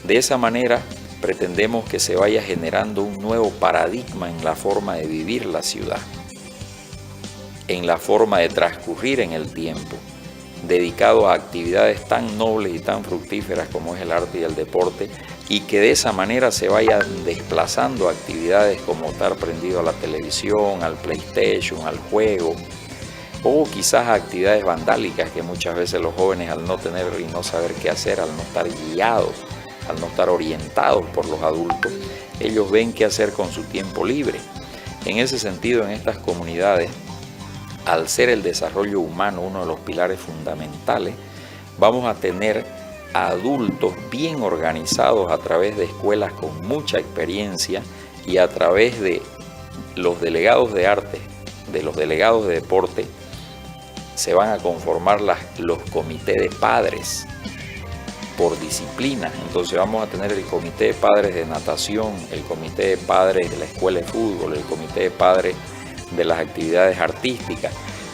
De esa manera pretendemos que se vaya generando un nuevo paradigma en la forma de vivir la ciudad, en la forma de transcurrir en el tiempo, dedicado a actividades tan nobles y tan fructíferas como es el arte y el deporte, y que de esa manera se vayan desplazando actividades como estar prendido a la televisión, al PlayStation, al juego, o quizás actividades vandálicas que muchas veces los jóvenes, al no tener y no saber qué hacer, al no estar guiados, al no estar orientados por los adultos, ellos ven qué hacer con su tiempo libre. En ese sentido, en estas comunidades, al ser el desarrollo humano uno de los pilares fundamentales, vamos a tener adultos bien organizados a través de escuelas con mucha experiencia y a través de los delegados de arte de los delegados de deporte se van a conformar los comités de padres por disciplina. Entonces vamos a tener el comité de padres de natación, el comité de padres de la escuela de fútbol, el comité de padres de las actividades artísticas.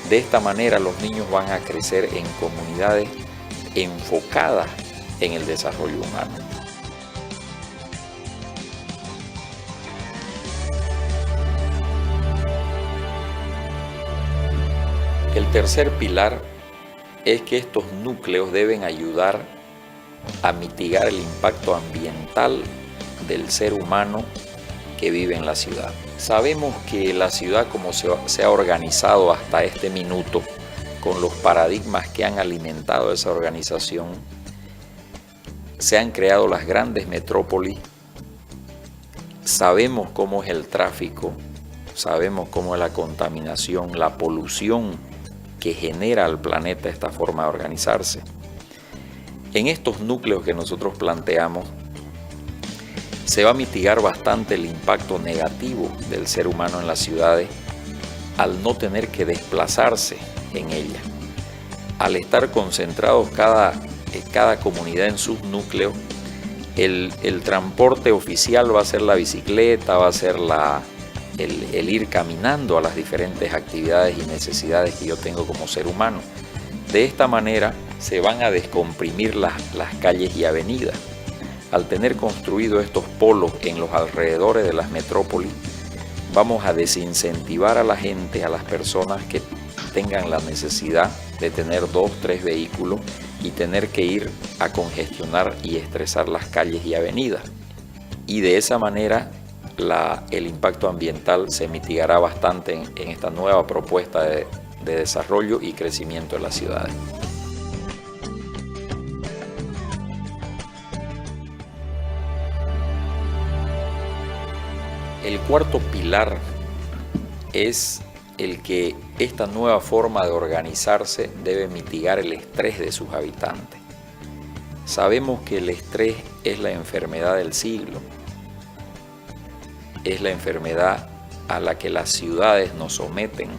De esta manera los niños van a crecer en comunidades enfocadas en el desarrollo humano. El tercer pilar es que estos núcleos deben ayudar a mitigar el impacto ambiental del ser humano que vive en la ciudad. Sabemos que la ciudad, como se ha organizado hasta este minuto, con los paradigmas que han alimentado esa organización, se han creado las grandes metrópolis. Sabemos cómo es el tráfico, sabemos cómo es la contaminación, la polución que genera al planeta esta forma de organizarse. En estos núcleos que nosotros planteamos, se va a mitigar bastante el impacto negativo del ser humano en las ciudades al no tener que desplazarse en ellas. Al estar concentrados cada comunidad en sus núcleos, el transporte oficial va a ser la bicicleta, va a ser el ir caminando a las diferentes actividades y necesidades que yo tengo como ser humano. De esta manera se van a descomprimir las calles y avenidas. Al tener construido estos polos en los alrededores de las metrópolis, vamos a desincentivar a la gente, a las personas que tengan la necesidad de tener 2, 3 vehículos y tener que ir a congestionar y estresar las calles y avenidas. Y de esa manera el impacto ambiental se mitigará bastante en esta nueva propuesta de desarrollo y crecimiento de las ciudades. El cuarto pilar es el que esta nueva forma de organizarse debe mitigar el estrés de sus habitantes. Sabemos que el estrés es la enfermedad del siglo, es la enfermedad a la que las ciudades nos someten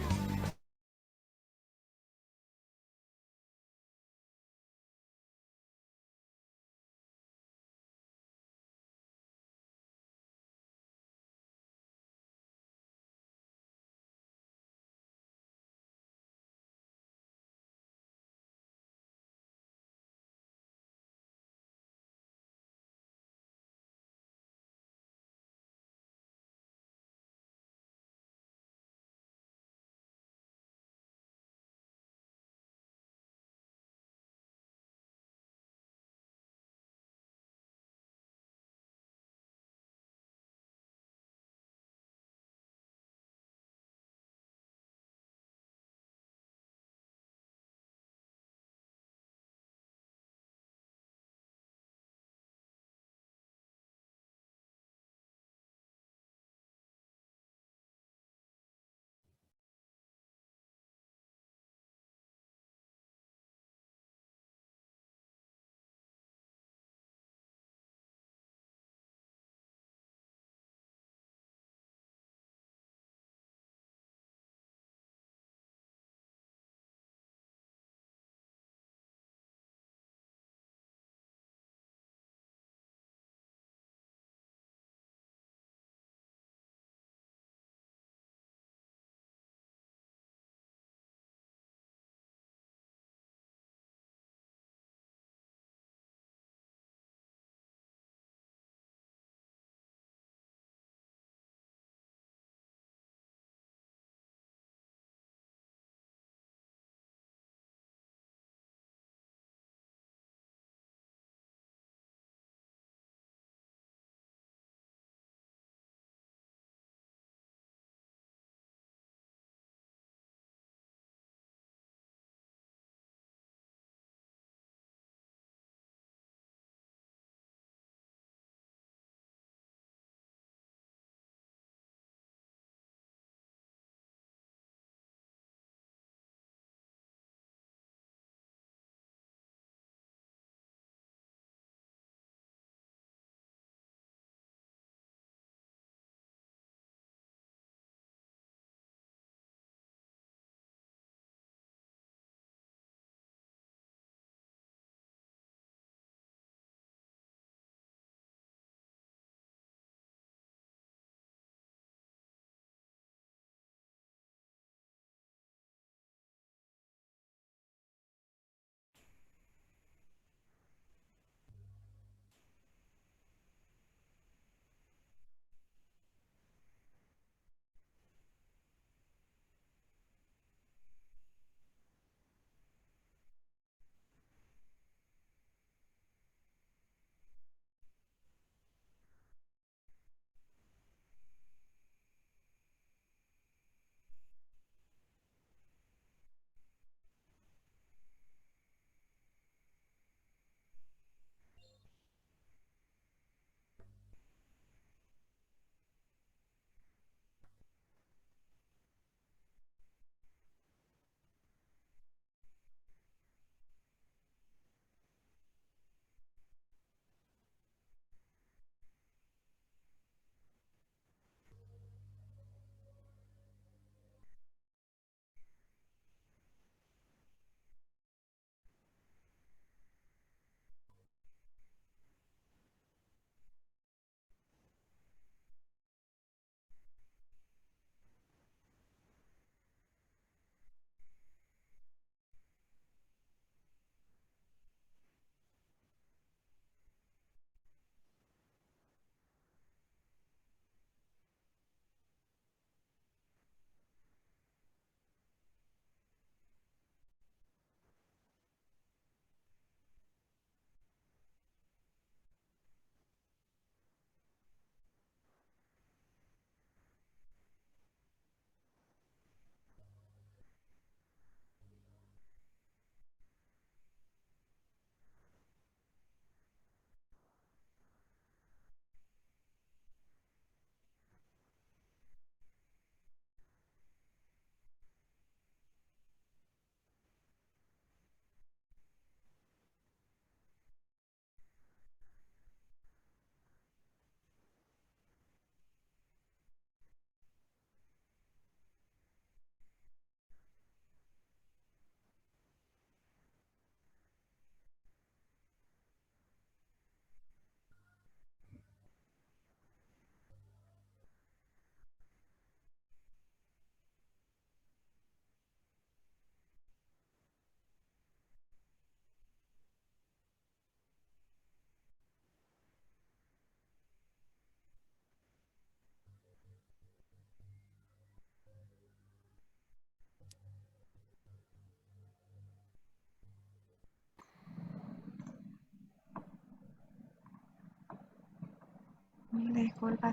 Disculpa,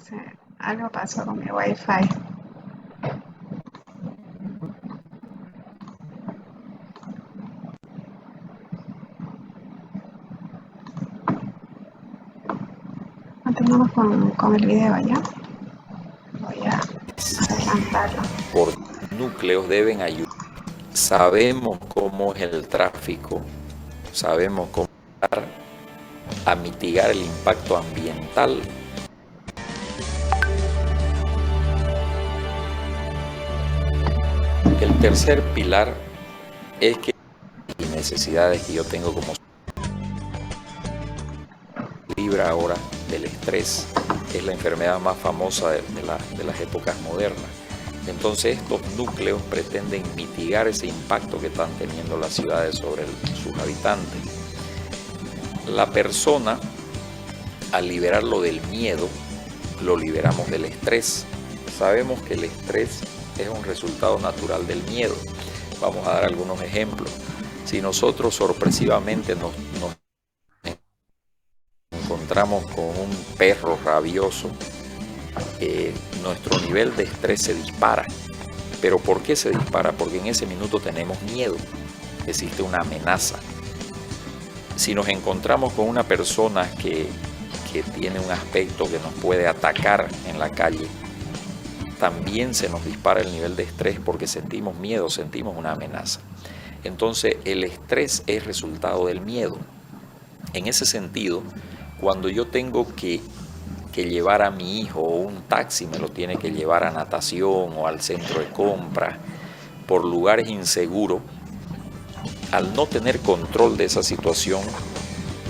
algo pasó con mi wifi. Continuamos con el video ya. Voy a adelantarlo. Por núcleos deben ayudar. Sabemos cómo es el tráfico, sabemos cómo ayudar a mitigar el impacto ambiental. El tercer pilar es que las necesidades que yo tengo como libra ahora del estrés, es la enfermedad más famosa de las épocas modernas. Entonces estos núcleos pretenden mitigar ese impacto que están teniendo las ciudades sobre sus habitantes. La persona, al liberarlo del miedo, lo liberamos del estrés. Sabemos que el estrés es un resultado natural del miedo. Vamos a dar algunos ejemplos. Si nosotros sorpresivamente nos encontramos con un perro rabioso, nuestro nivel de estrés se dispara. ¿Pero por qué se dispara? Porque en ese minuto tenemos miedo, existe una amenaza. Si nos encontramos con una persona que tiene un aspecto que nos puede atacar en la calle, también se nos dispara el nivel de estrés porque sentimos miedo, sentimos una amenaza. Entonces el estrés es resultado del miedo. En ese sentido, cuando yo tengo que llevar a mi hijo, o un taxi me lo tiene que llevar a natación o al centro de compra por lugares inseguros, al no tener control de esa situación,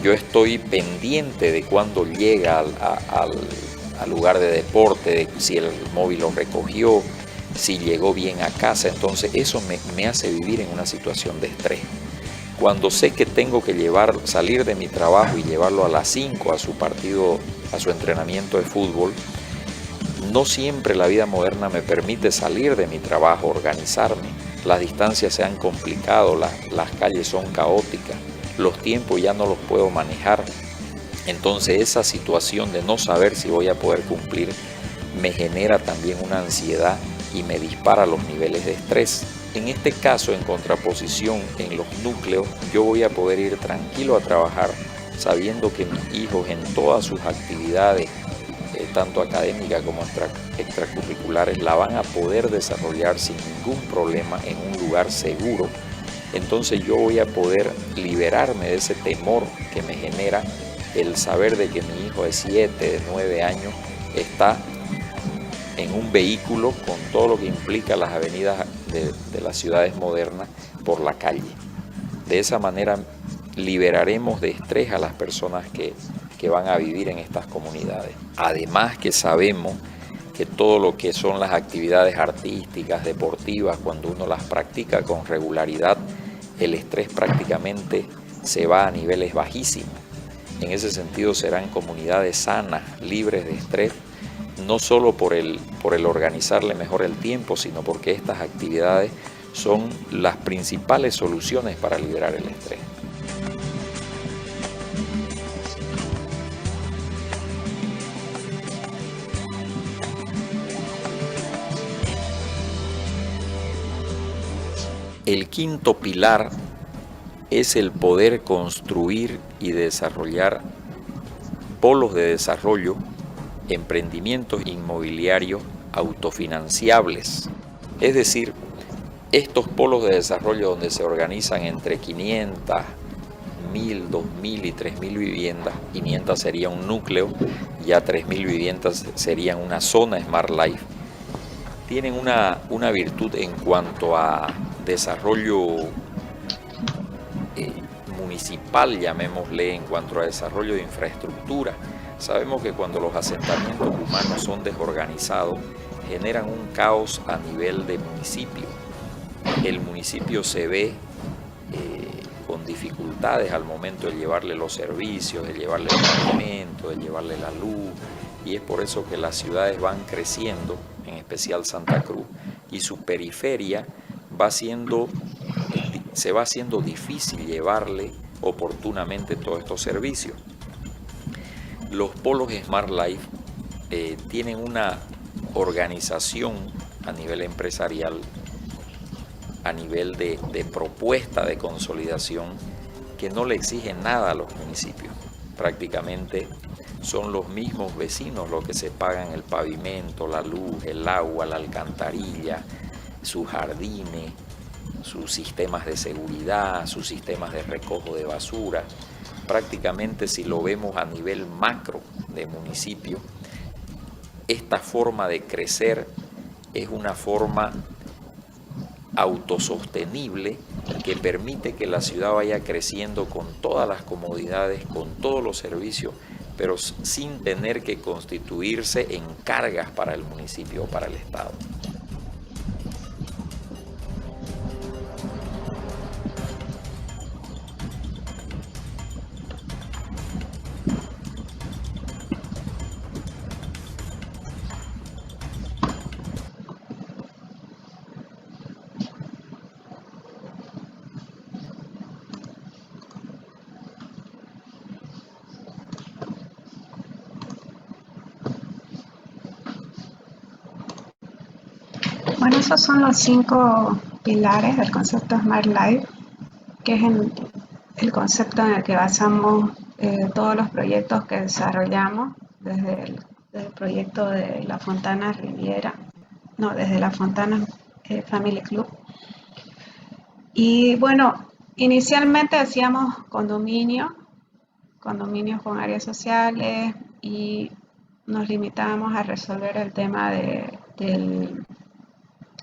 yo estoy pendiente de cuando llega al lugar de deporte, de si el móvil lo recogió, si llegó bien a casa. Entonces eso me hace vivir en una situación de estrés. Cuando sé que tengo que salir de mi trabajo y llevarlo a las 5 a su partido, a su entrenamiento de fútbol, no siempre la vida moderna me permite salir de mi trabajo, organizarme. Las distancias se han complicado, las calles son caóticas, los tiempos ya no los puedo manejar. Entonces esa situación de no saber si voy a poder cumplir me genera también una ansiedad y me dispara los niveles de estrés. En este caso, en contraposición, en los núcleos, yo voy a poder ir tranquilo a trabajar sabiendo que mis hijos en todas sus actividades, tanto académicas como extracurriculares, la van a poder desarrollar sin ningún problema en un lugar seguro. Entonces yo voy a poder liberarme de ese temor que me genera el saber de que mi hijo de 7, de 9 años está en un vehículo con todo lo que implica las avenidas de las ciudades modernas por la calle. De esa manera liberaremos de estrés a las personas que van a vivir en estas comunidades. Además que sabemos que todo lo que son las actividades artísticas, deportivas, cuando uno las practica con regularidad, el estrés prácticamente se va a niveles bajísimos. En ese sentido serán comunidades sanas, libres de estrés, no solo por el organizarle mejor el tiempo, sino porque estas actividades son las principales soluciones para liberar el estrés. El quinto pilar es el poder construir y desarrollar polos de desarrollo, emprendimientos inmobiliarios autofinanciables. Es decir, estos polos de desarrollo donde se organizan entre 500, 1000, 2000 y 3000 viviendas, 500 sería un núcleo, ya 3000 viviendas serían una zona Smart Life, tienen una virtud en cuanto a desarrollo municipal, llamémosle, en cuanto a desarrollo de infraestructura. Sabemos que cuando los asentamientos humanos son desorganizados, generan un caos a nivel de municipio. El municipio se ve con dificultades al momento de llevarle los servicios, de llevarle el alimento, de llevarle la luz, y es por eso que las ciudades van creciendo, en especial Santa Cruz, y su periferia se va haciendo difícil llevarle oportunamente todos estos servicios. Los polos Smart Life tienen una organización a nivel empresarial, a nivel de propuesta de consolidación, que no le exigen nada a los municipios. Prácticamente son los mismos vecinos los que se pagan el pavimento, la luz, el agua, la alcantarilla, sus jardines, sus sistemas de seguridad, sus sistemas de recojo de basura. Prácticamente, si lo vemos a nivel macro de municipio, esta forma de crecer es una forma autosostenible que permite que la ciudad vaya creciendo con todas las comodidades, con todos los servicios, pero sin tener que constituirse en cargas para el municipio o para el Estado. Bueno, esos son los 5 pilares del concepto Smart Life, que es el concepto en el que basamos todos los proyectos que desarrollamos desde el proyecto de La Fontana Riviera, no, desde La Fontana Family Club. Y bueno, inicialmente hacíamos condominios con áreas sociales, y nos limitábamos a resolver el tema de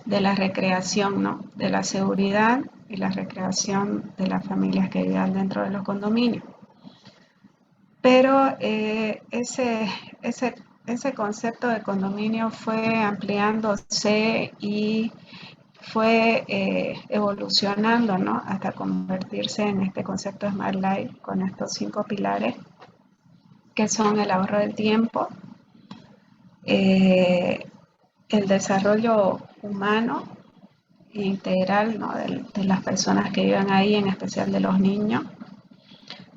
la recreación, ¿no? De la seguridad y la recreación de las familias que vivían dentro de los condominios. Pero ese concepto de condominio fue ampliándose y fue evolucionando, ¿no? Hasta convertirse en este concepto Smart Life con estos 5 pilares, que son el ahorro del tiempo, el desarrollo humano e integral, ¿no? de las personas que viven ahí, en especial de los niños,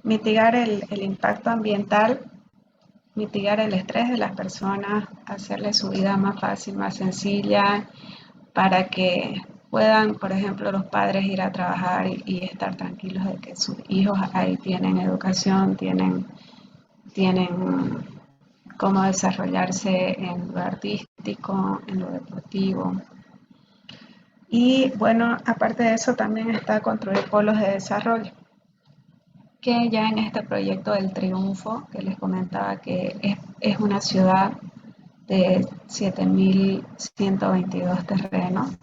mitigar el impacto ambiental, mitigar el estrés de las personas, hacerles su vida más fácil, más sencilla, para que puedan, por ejemplo, los padres ir a trabajar y estar tranquilos de que sus hijos ahí tienen educación, tienen cómo desarrollarse en lo artístico, en lo deportivo. Y bueno, aparte de eso también está construir polos de desarrollo, que ya en este proyecto del Triunfo, que les comentaba que es una ciudad de 7.122 terrenos,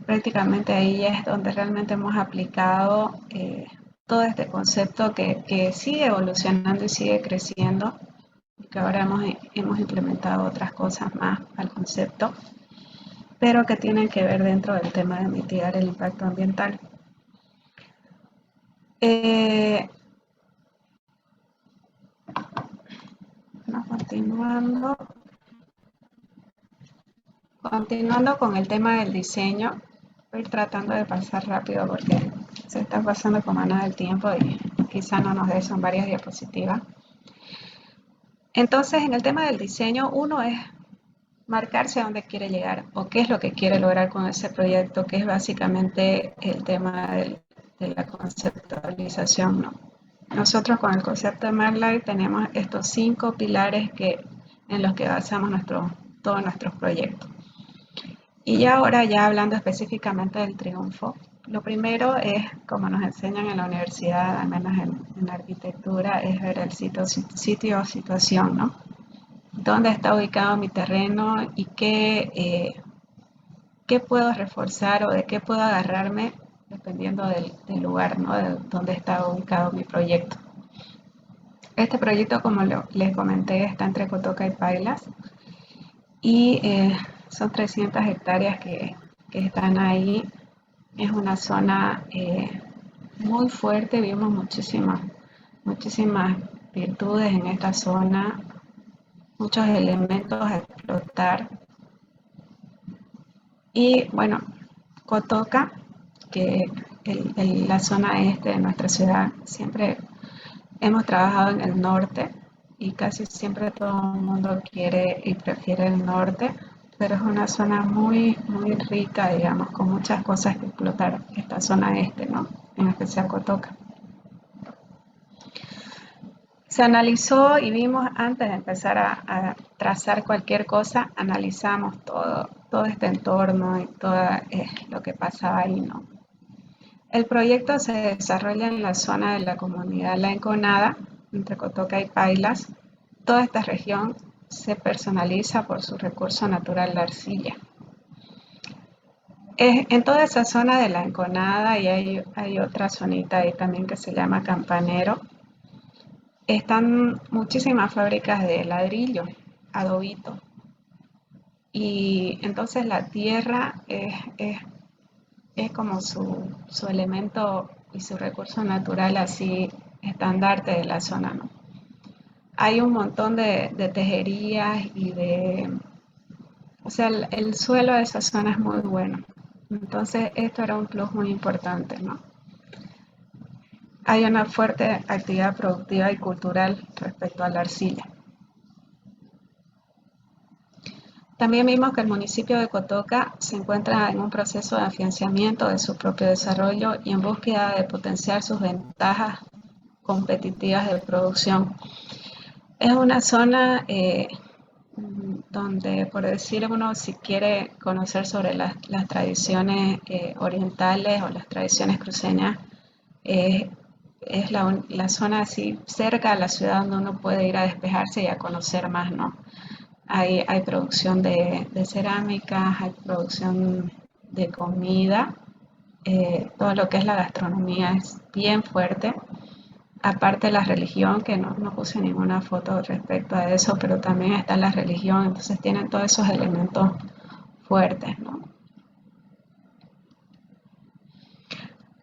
prácticamente ahí es donde realmente hemos aplicado todo este concepto que sigue evolucionando y sigue creciendo, y que ahora hemos implementado otras cosas más al concepto, pero que tienen que ver dentro del tema de mitigar el impacto ambiental. Continuando con el tema del diseño, voy tratando de pasar rápido porque se está pasando con mano del tiempo y quizá no nos dé, son varias diapositivas. Entonces, en el tema del diseño, uno es marcarse a dónde quiere llegar o qué es lo que quiere lograr con ese proyecto, que es básicamente el tema de la conceptualización, ¿no? Nosotros con el concepto de Smart Life tenemos estos 5 pilares en los que basamos todos nuestros proyectos. Y ahora, ya hablando específicamente del Triunfo, lo primero es, como nos enseñan en la universidad, al menos en la arquitectura, es ver el sitio o situación, ¿no? ¿Dónde está ubicado mi terreno y qué puedo reforzar o de qué puedo agarrarme dependiendo del lugar, ¿no? De dónde está ubicado mi proyecto. Este proyecto, como les comenté, está entre Cotoca y Pailas, y son 300 hectáreas que están ahí. Es una zona muy fuerte, vimos muchísimas virtudes en esta zona, muchos elementos a explotar. Y bueno, Cotoca, que la zona este de nuestra ciudad, siempre hemos trabajado en el norte, y casi siempre todo el mundo quiere y prefiere el norte, pero es una zona muy, muy rica, digamos, con muchas cosas que explotar, esta zona este, ¿no? En especial Cotoca. Se analizó y vimos antes de empezar a trazar cualquier cosa, analizamos todo este entorno y todo lo que pasaba ahí, ¿no? El proyecto se desarrolla en la zona de la comunidad La Enconada, entre Cotoca y Pailas. Toda esta región se personaliza por su recurso natural, la arcilla. En toda esa zona de La Enconada, y hay otra zonita ahí también que se llama Campanero, están muchísimas fábricas de ladrillo, adobito. Y entonces la tierra es como su elemento y su recurso natural así estandarte de la zona, ¿no? Hay un montón de tejerías y o sea, el suelo de esa zona es muy bueno. Entonces esto era un plus muy importante, ¿no? Hay una fuerte actividad productiva y cultural respecto a la arcilla. También vimos que el municipio de Cotoca se encuentra en un proceso de afianzamiento de su propio desarrollo y en búsqueda de potenciar sus ventajas competitivas de producción. Es una zona donde, por decir uno, si quiere conocer sobre las tradiciones orientales o las tradiciones cruceñas, es la zona así cerca a la ciudad donde uno puede ir a despejarse y a conocer más, ¿no? Hay producción de cerámicas, hay producción de comida, todo lo que es la gastronomía es bien fuerte. Aparte la religión, que no puse ninguna foto respecto a eso, pero también está la religión, entonces tienen todos esos elementos fuertes, ¿no?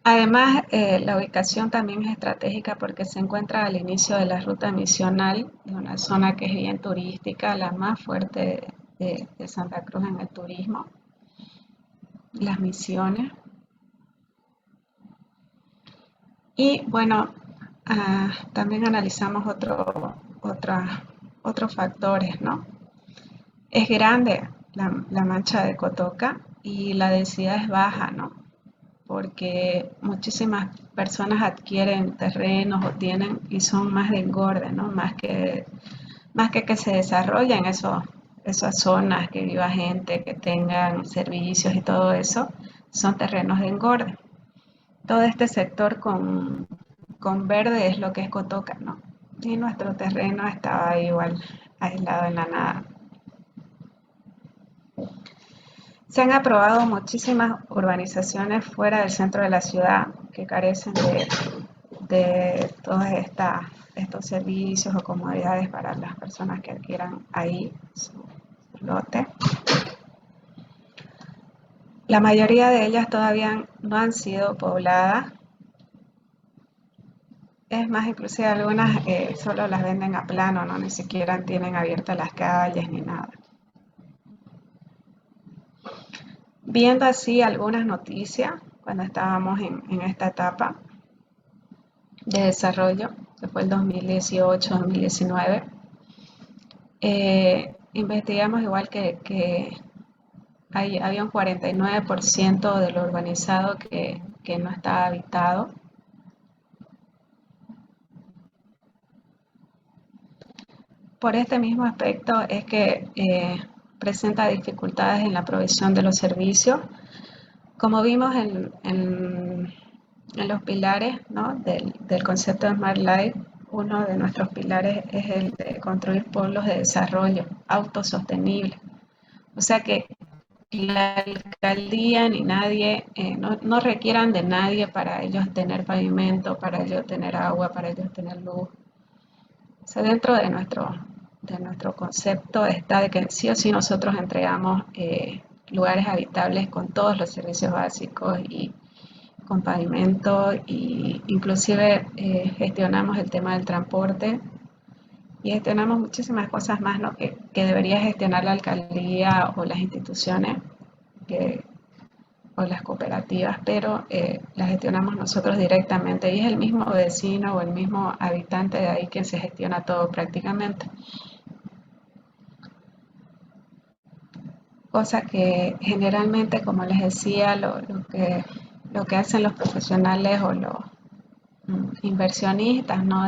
Además, la ubicación también es estratégica porque se encuentra al inicio de la ruta misional, de una zona que es bien turística, la más fuerte de Santa Cruz en el turismo, las misiones. Y bueno, también analizamos otros factores, ¿no? Es grande la mancha de Cotoca y la densidad es baja, ¿no? Porque muchísimas personas adquieren terrenos o tienen y son más de engorde, ¿no? Más que se desarrollen esas zonas, que viva gente, que tengan servicios y todo eso, son terrenos de engorde. Todo este sector con verde es lo que es Cotoca, ¿no? Y nuestro terreno estaba igual aislado en la nada. Se han aprobado muchísimas urbanizaciones fuera del centro de la ciudad que carecen de todos estos servicios o comodidades para las personas que adquieran ahí su lote. La mayoría de ellas todavía no han sido pobladas. Es más, inclusive algunas solo las venden a plano, ¿no? Ni siquiera tienen abiertas las calles ni nada. Viendo así algunas noticias, cuando estábamos en esta etapa de desarrollo, que fue el 2018-2019, investigamos igual que había un 49% de lo urbanizado que no estaba habitado. Por este mismo aspecto es que presenta dificultades en la provisión de los servicios. Como vimos en los pilares, ¿no? del concepto de Smart Life, uno de nuestros pilares es el de construir pueblos de desarrollo autosostenible. O sea que la alcaldía ni nadie, no requieran de nadie para ellos tener pavimento, para ellos tener agua, para ellos tener luz. O sea, dentro de nuestro concepto está de que sí o sí nosotros entregamos lugares habitables con todos los servicios básicos y con pavimento, y inclusive gestionamos el tema del transporte y gestionamos muchísimas cosas más, ¿no? que debería gestionar la alcaldía o las instituciones o las cooperativas, pero las gestionamos nosotros directamente y es el mismo vecino o el mismo habitante de ahí quien se gestiona todo prácticamente. Cosa que generalmente, como les decía, lo que hacen los profesionales o los inversionistas, ¿no?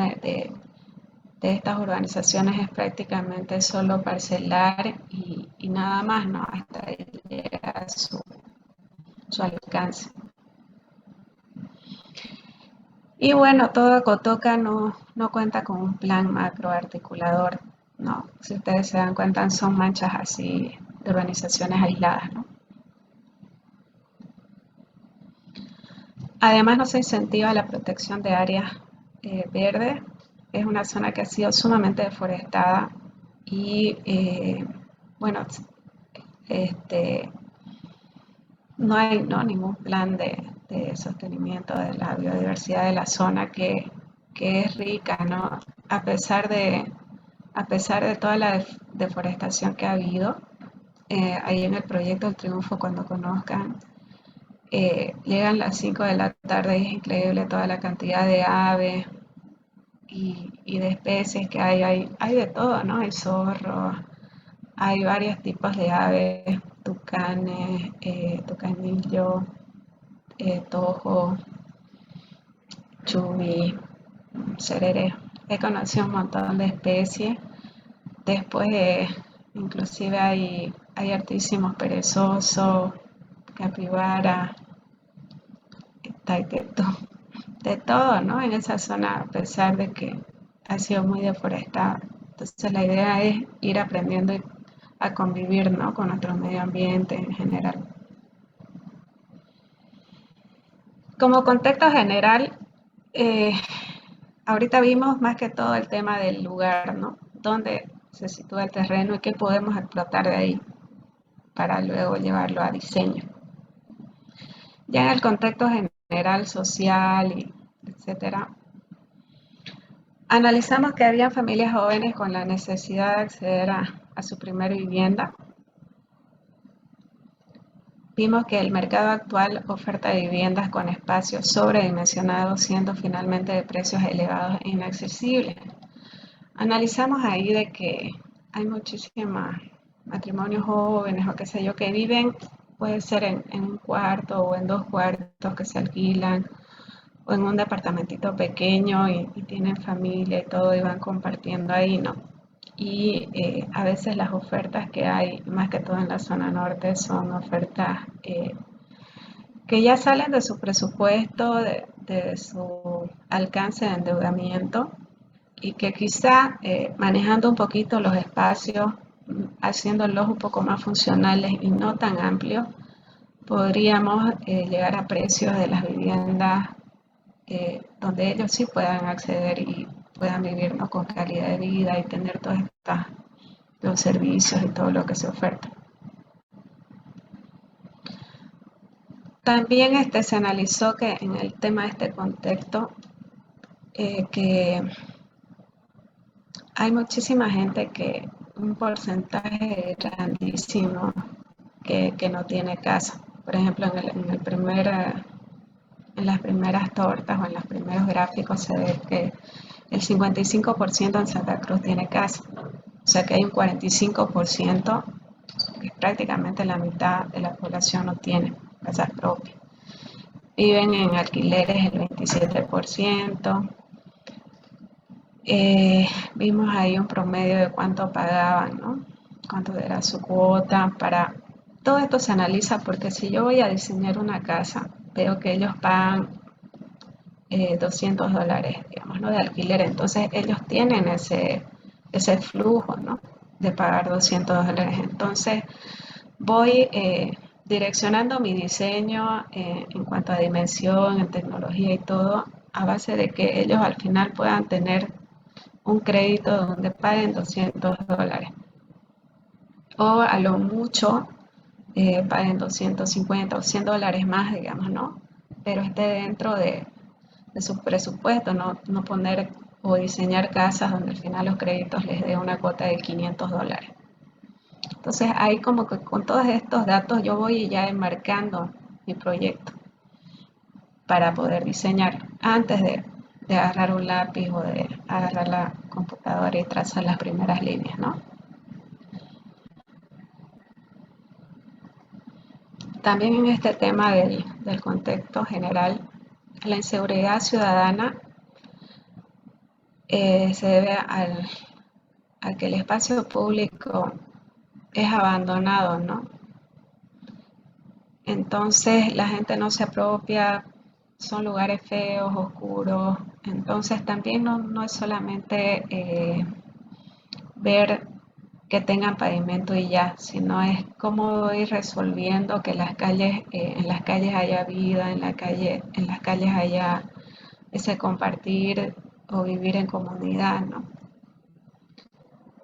de estas organizaciones es prácticamente solo parcelar y nada más, ¿no? Hasta ahí llega su alcance. Y bueno, todo Cotoca no cuenta con un plan macroarticulador, ¿no? Si ustedes se dan cuenta, son manchas así de urbanizaciones aisladas, ¿no? Además, no se incentiva la protección de áreas verdes. Es una zona que ha sido sumamente deforestada y, bueno, no hay ningún plan de sostenimiento de la biodiversidad de la zona que es rica, ¿no? A pesar de toda la deforestación que ha habido, ahí en el proyecto El Triunfo, cuando conozcan, llegan las 5 de la tarde y es increíble toda la cantidad de aves y de especies que hay de todo, ¿no? Hay zorros, hay varios tipos de aves, tucanes, tucanillo, tojo, chubí, serere. He conocido un montón de especies. Después, inclusive hay hartísimos perezosos, capibara, taiteto, de todo, ¿no? En esa zona, a pesar de que ha sido muy deforestada. Entonces, la idea es ir aprendiendo a convivir, ¿no? Con nuestro medio ambiente en general. Como contexto general, ahorita vimos más que todo el tema del lugar, ¿no? Dónde se sitúa el terreno y qué podemos explotar de ahí para luego llevarlo a diseño. Ya en el contexto general, social, etcétera, analizamos que había familias jóvenes con la necesidad de acceder a su primera vivienda. Vimos que el mercado actual oferta de viviendas con espacios sobredimensionados, siendo finalmente de precios elevados e inaccesibles. Analizamos ahí de que hay muchísimos matrimonios jóvenes o qué sé yo que viven, puede ser en un cuarto o en 2 cuartos que se alquilan o en un departamentito pequeño y tienen familia y todo y van compartiendo ahí, ¿no? Y a veces las ofertas que hay, más que todo en la zona norte, son ofertas que ya salen de su presupuesto, de su alcance de endeudamiento y que quizá manejando un poquito los espacios, haciéndolos un poco más funcionales y no tan amplios, podríamos llegar a precios de las viviendas donde ellos sí puedan acceder y puedan vivir, ¿no? Con calidad de vida y tener todos los servicios y todo lo que se oferta. También se analizó que en el tema de este contexto, que hay muchísima gente que, un porcentaje grandísimo, que no tiene casa. Por ejemplo, en las primeras tortas o en los primeros gráficos se ve que el 55% en Santa Cruz tiene casa. O sea que hay un 45%, que prácticamente la mitad de la población no tiene casas propias. Viven en alquileres el 27%. Vimos ahí un promedio de cuánto pagaban, ¿no? Cuánto era su cuota. Todo esto se analiza porque si yo voy a diseñar una casa, veo que ellos pagan $200, digamos, ¿no? De alquiler. Entonces ellos tienen ese flujo, ¿no? De pagar $200. Entonces voy direccionando mi diseño en cuanto a dimensión, en tecnología y todo, a base de que ellos al final puedan tener un crédito donde paguen $200. O a lo mucho paguen 250 o $100 más, digamos, ¿no? Pero esté dentro de su presupuesto, no poner o diseñar casas donde al final los créditos les dé una cuota de $500. Entonces ahí como que con todos estos datos yo voy ya enmarcando mi proyecto para poder diseñar antes de agarrar un lápiz o de agarrar la computadora y trazar las primeras líneas, ¿no? También en este tema del contexto general, la inseguridad ciudadana se debe a que el espacio público es abandonado, ¿no? Entonces la gente no se apropia, son lugares feos, oscuros. Entonces también no es solamente ver que tengan pavimento y ya, sino es cómo ir resolviendo que las calles, en las calles haya vida, en las calles haya ese compartir o vivir en comunidad, ¿no?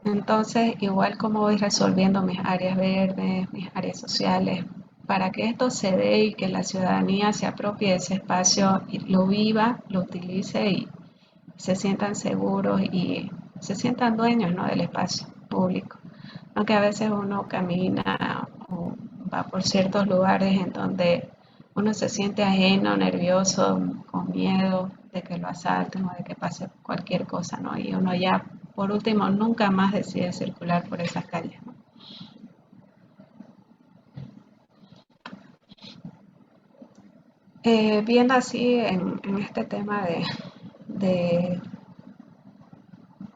Entonces, igual como voy resolviendo mis áreas verdes, mis áreas sociales, para que esto se dé y que la ciudadanía se apropie de ese espacio y lo viva, lo utilice y se sientan seguros y se sientan dueños, ¿no?, del espacio público. Aunque a veces uno camina o va por ciertos lugares en donde uno se siente ajeno, nervioso, con miedo de que lo asalten o de que pase cualquier cosa, ¿no? Y uno ya, por último, nunca más decide circular por esas calles, ¿no? Viendo así en este tema de,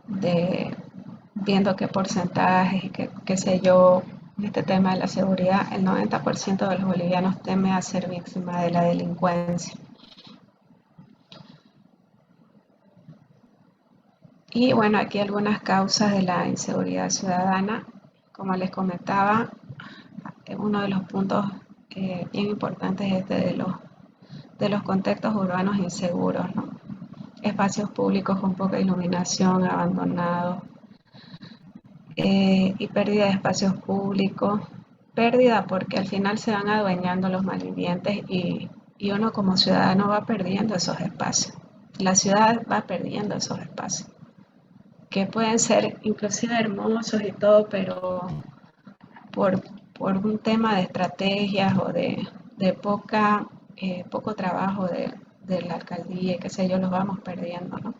de viendo qué porcentajes y qué sé yo, en este tema de la seguridad, el 90% de los bolivianos teme a ser víctima de la delincuencia. Y bueno, aquí algunas causas de la inseguridad ciudadana. Como les comentaba, uno de los puntos bien importantes es este de los contextos urbanos inseguros, ¿no? Espacios públicos con poca iluminación, abandonados, y pérdida de espacios públicos. Pérdida porque al final se van adueñando los malvivientes y uno como ciudadano va perdiendo esos espacios. La ciudad va perdiendo esos espacios, que pueden ser inclusive hermosos y todo, pero por, por un tema de estrategias o de poco trabajo de la alcaldía y qué sé yo, los vamos perdiendo, ¿no?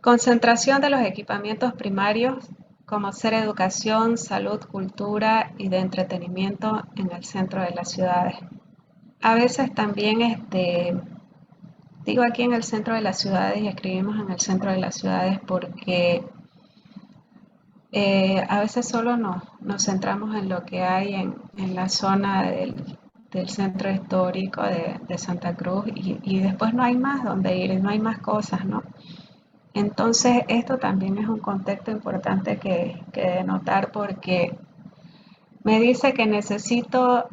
Concentración de los equipamientos primarios como ser educación, salud, cultura y de entretenimiento en el centro de las ciudades. A veces también digo aquí en el centro de las ciudades y escribimos en el centro de las ciudades porque a veces solo nos centramos en lo que hay en la zona del centro histórico de Santa Cruz y después no hay más donde ir, no hay más cosas, ¿no? Entonces esto también es un contexto importante que denotar porque me dice que necesito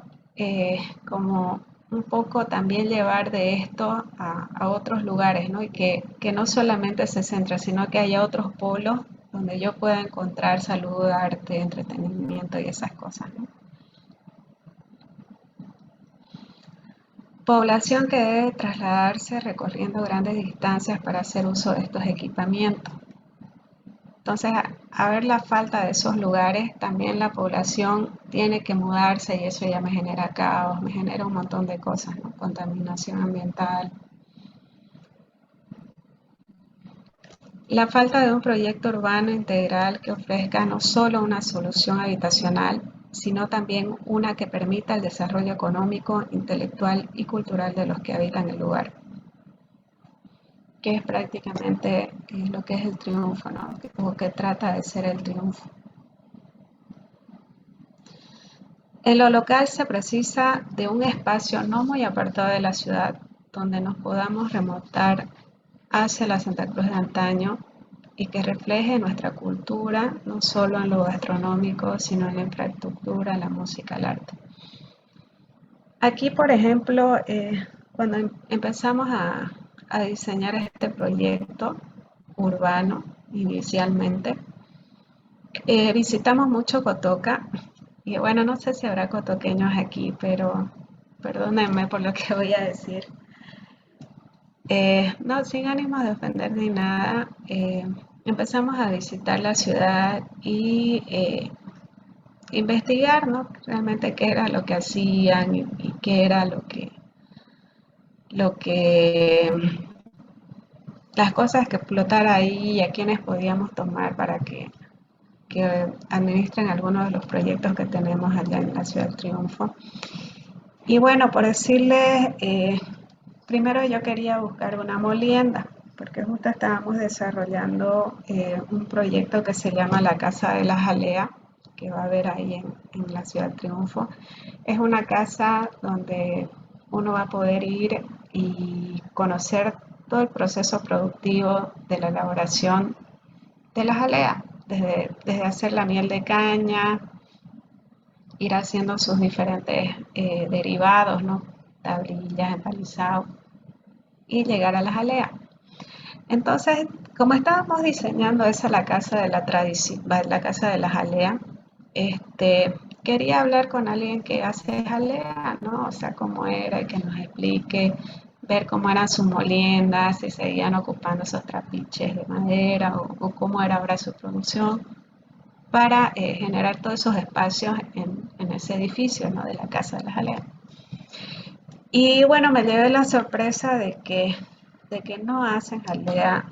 como un poco también llevar de esto a otros lugares, ¿no? Y que no solamente se centra, sino que haya otros polos donde yo pueda encontrar salud, arte, entretenimiento y esas cosas, ¿no? Población que debe trasladarse recorriendo grandes distancias para hacer uso de estos equipamientos. Entonces, a ver la falta de esos lugares, también la población tiene que mudarse y eso ya me genera caos, me genera un montón de cosas, ¿no? Contaminación ambiental. La falta de un proyecto urbano integral que ofrezca no solo una solución habitacional, sino también una que permita el desarrollo económico, intelectual y cultural de los que habitan el lugar, que es prácticamente lo que es el triunfo, ¿no? O que trata de ser el triunfo. En lo local se precisa de un espacio no muy apartado de la ciudad, donde nos podamos remontar hacia la Santa Cruz de antaño y que refleje nuestra cultura, no solo en lo gastronómico, sino en la infraestructura, la música, el arte. Aquí, por ejemplo, cuando empezamos a diseñar este proyecto urbano inicialmente, visitamos mucho Cotoca y bueno, no sé si habrá cotoqueños aquí, pero perdónenme por lo que voy a decir. No, sin ánimos de ofender ni nada, empezamos a visitar la ciudad y investigar, ¿no? Realmente qué era lo que hacían y qué era lo que las cosas que explotara ahí y a quienes podíamos tomar para que administren algunos de los proyectos que tenemos allá en la Ciudad del Triunfo. Y bueno, por decirles, primero yo quería buscar una molienda, porque justo estábamos desarrollando un proyecto que se llama la Casa de la Jalea, que va a haber ahí en la Ciudad del Triunfo. Es una casa donde uno va a poder ir y conocer todo el proceso productivo de la elaboración de la jalea, desde hacer la miel de caña, ir haciendo sus diferentes derivados, ¿no? Tablillas, empalizado, y llegar a la jalea. Entonces, como estábamos diseñando esa la casa de la tradición, la casa de la jalea, quería hablar con alguien que hace jalea, ¿no? O sea, cómo era y que nos explique, ver cómo eran sus moliendas, si seguían ocupando esos trapiches de madera o cómo era ahora su producción, para generar todos esos espacios en ese edificio, ¿no? De la casa de la jalea. Y bueno, me llevé la sorpresa de que no hacen jalea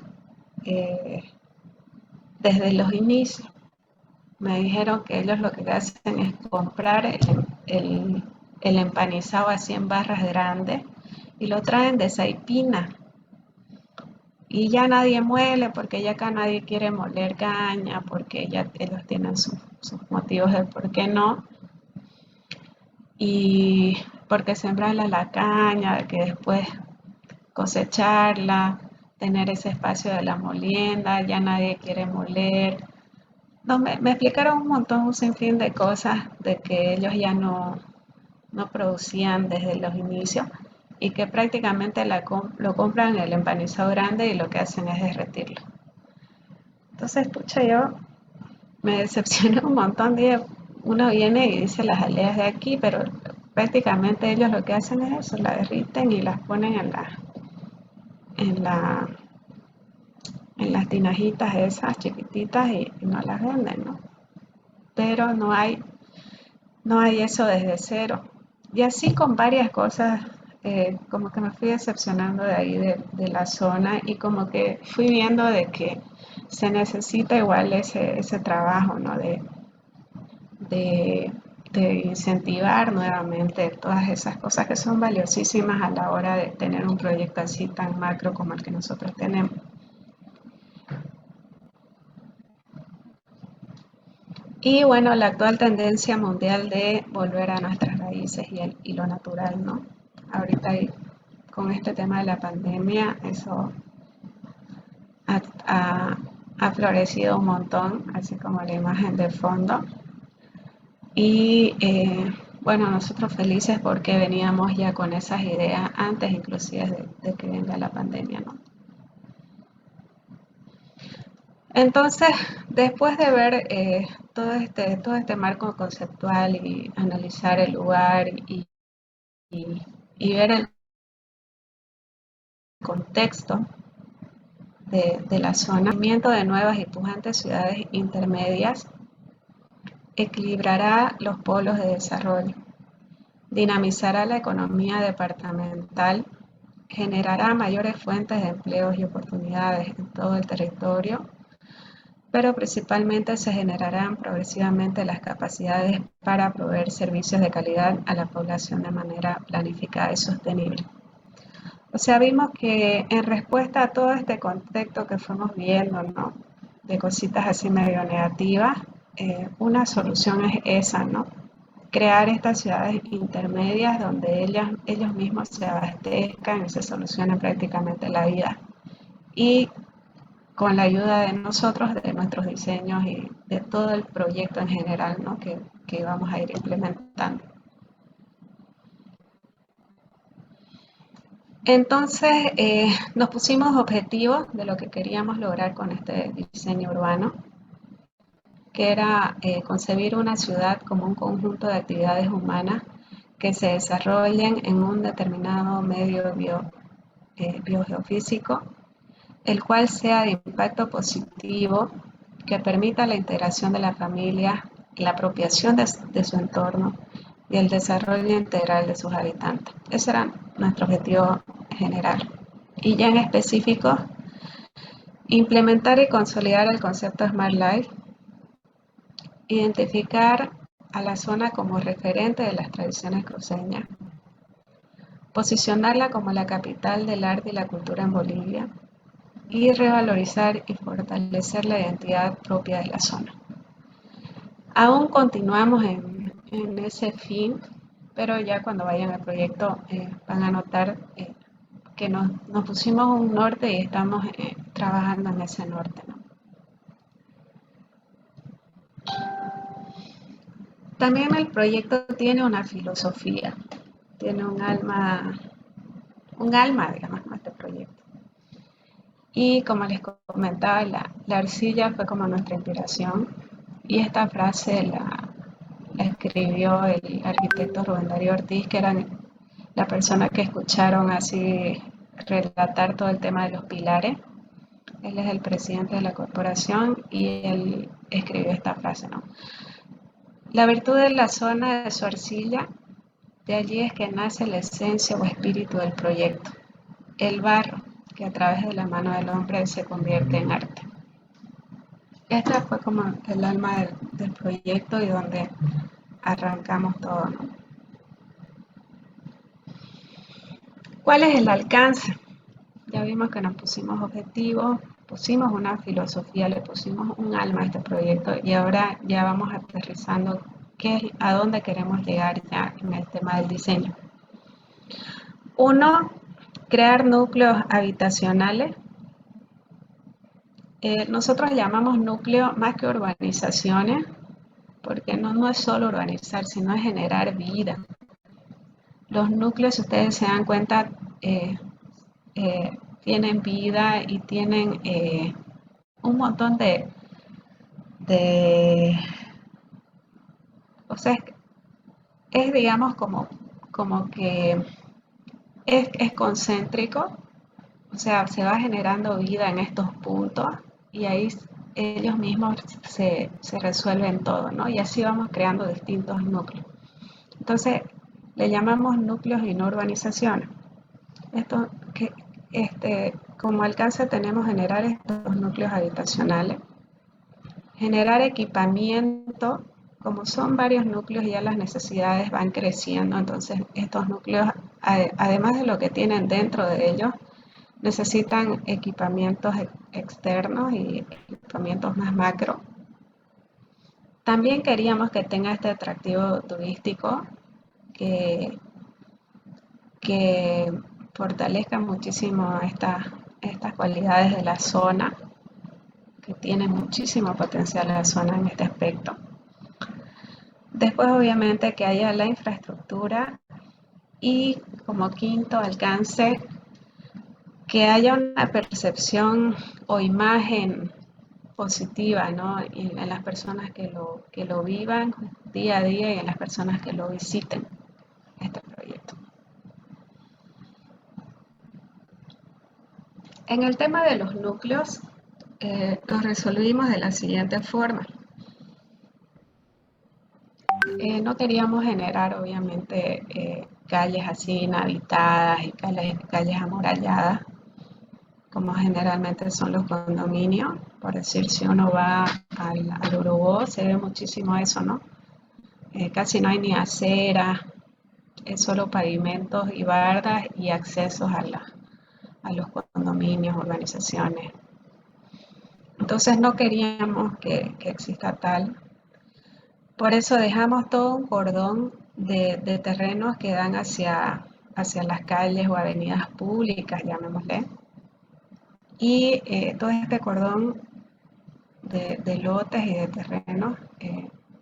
desde los inicios. Me dijeron que ellos lo que hacen es comprar el empanizado así en barras grandes y lo traen de Saipina. Y ya nadie muele porque ya acá nadie quiere moler caña, porque ya ellos tienen sus motivos de por qué no. Y porque sembrarla la caña, de que después cosecharla, tener ese espacio de la molienda, ya nadie quiere moler. No, me explicaron un montón, un sinfín de cosas de que ellos ya no producían desde los inicios y que prácticamente lo compran en el empanizado grande y lo que hacen es derretirlo. Entonces, pucha, yo me decepcioné un montón. Uno viene y dice las jaleas de aquí, pero prácticamente ellos lo que hacen es eso, la derriten y las ponen en las tinajitas esas chiquititas y no las venden, ¿no? Pero no hay eso desde cero. Y así con varias cosas, como que me fui decepcionando de ahí, de la zona, y como que fui viendo de que se necesita igual ese trabajo, ¿no? De, de incentivar nuevamente todas esas cosas que son valiosísimas a la hora de tener un proyecto así tan macro como el que nosotros tenemos. Y bueno, la actual tendencia mundial de volver a nuestras raíces y lo natural, ¿no? Ahorita con este tema de la pandemia, eso ha florecido un montón, así como la imagen de fondo. Y bueno, nosotros felices porque veníamos ya con esas ideas antes inclusive de que venga la pandemia, ¿no? Entonces, después de ver todo este marco conceptual y analizar el lugar y ver el contexto de la zona, el movimiento de nuevas y pujantes ciudades intermedias equilibrará los polos de desarrollo, dinamizará la economía departamental, generará mayores fuentes de empleos y oportunidades en todo el territorio, pero principalmente se generarán progresivamente las capacidades para proveer servicios de calidad a la población de manera planificada y sostenible. O sea, vimos que en respuesta a todo este contexto que fuimos viendo, ¿no? De cositas así medio negativas, una solución es esa, ¿no? Crear estas ciudades intermedias donde ellos mismos se abastezcan y se solucionen prácticamente la vida. Y con la ayuda de nosotros, de nuestros diseños y de todo el proyecto en general, ¿no? que vamos a ir implementando. Entonces, nos pusimos objetivos de lo que queríamos lograr con este diseño urbano, que era concebir una ciudad como un conjunto de actividades humanas que se desarrollen en un determinado medio biogeofísico, el cual sea de impacto positivo, que permita la integración de la familia, la apropiación de su entorno y el desarrollo integral de sus habitantes. Ese era nuestro objetivo general. Y ya en específico, implementar y consolidar el concepto Smart Life, identificar a la zona como referente de las tradiciones cruceñas, posicionarla como la capital del arte y la cultura en Bolivia, y revalorizar y fortalecer la identidad propia de la zona. Aún continuamos en ese fin, pero ya cuando vayan al proyecto van a notar que nos pusimos un norte y estamos trabajando en ese norte, ¿no? También el proyecto tiene una filosofía, tiene un alma, digamos, este proyecto. Y como les comentaba, la arcilla fue como nuestra inspiración, y esta frase la escribió el arquitecto Rubén Darío Ortiz, que era la persona que escucharon así relatar todo el tema de los pilares. Él es el presidente de la corporación y él escribió esta frase, ¿no? La virtud de la zona de su arcilla, de allí es que nace la esencia o espíritu del proyecto, el barro, que a través de la mano del hombre se convierte en arte. Esta fue como el alma del proyecto y donde arrancamos todo, ¿no? ¿Cuál es el alcance? Ya vimos que nos pusimos objetivos, pusimos una filosofía, le pusimos un alma a este proyecto, y ahora ya vamos aterrizando a dónde queremos llegar ya en el tema del diseño. Uno, crear núcleos habitacionales. Nosotros llamamos núcleo más que urbanizaciones, porque no es solo urbanizar, sino es generar vida. Los núcleos, si ustedes se dan cuenta, tienen vida y tienen un montón o sea, es digamos como que es concéntrico, o sea, se va generando vida en estos puntos y ahí ellos mismos se resuelven todo, ¿no? Y así vamos creando distintos núcleos. Entonces, le llamamos núcleos y no urbanizaciones. Esto como alcance tenemos generar estos núcleos habitacionales, generar equipamiento. Como son varios núcleos, ya las necesidades van creciendo, entonces estos núcleos, además de lo que tienen dentro de ellos, necesitan equipamientos externos y equipamientos más macro. También queríamos que tenga este atractivo turístico que fortalezca muchísimo estas cualidades de la zona, que tiene muchísimo potencial la zona en este aspecto. Después, obviamente, que haya la infraestructura, y como quinto alcance, que haya una percepción o imagen positiva, ¿no? En las personas que lo vivan día a día y en las personas que lo visiten este proyecto. En el tema de los núcleos, los resolvimos de la siguiente forma. No queríamos generar, obviamente, calles así inhabitadas y calles amuralladas, como generalmente son los condominios. Por decir, si uno va al Urubó, se ve muchísimo eso, ¿no? Casi no hay ni acera, es solo pavimentos y bardas y accesos a los condominios, urbanizaciones. Entonces no queríamos que exista tal. Por eso dejamos todo un cordón de terrenos que dan hacia las calles o avenidas públicas, llamémosle. Y todo este cordón de lotes y de terrenos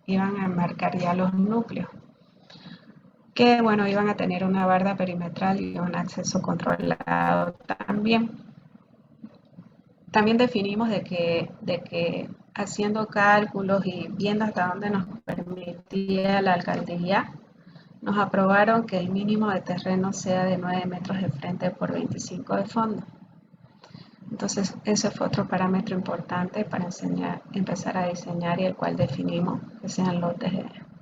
iban a enmarcar ya los núcleos, que bueno, iban a tener una barda perimetral y un acceso controlado también. También definimos de que haciendo cálculos y viendo hasta dónde nos permitía la alcaldía, nos aprobaron que el mínimo de terreno sea de 9 metros de frente por 25 de fondo. Entonces, ese fue otro parámetro importante para empezar a diseñar y el cual definimos que sean lotes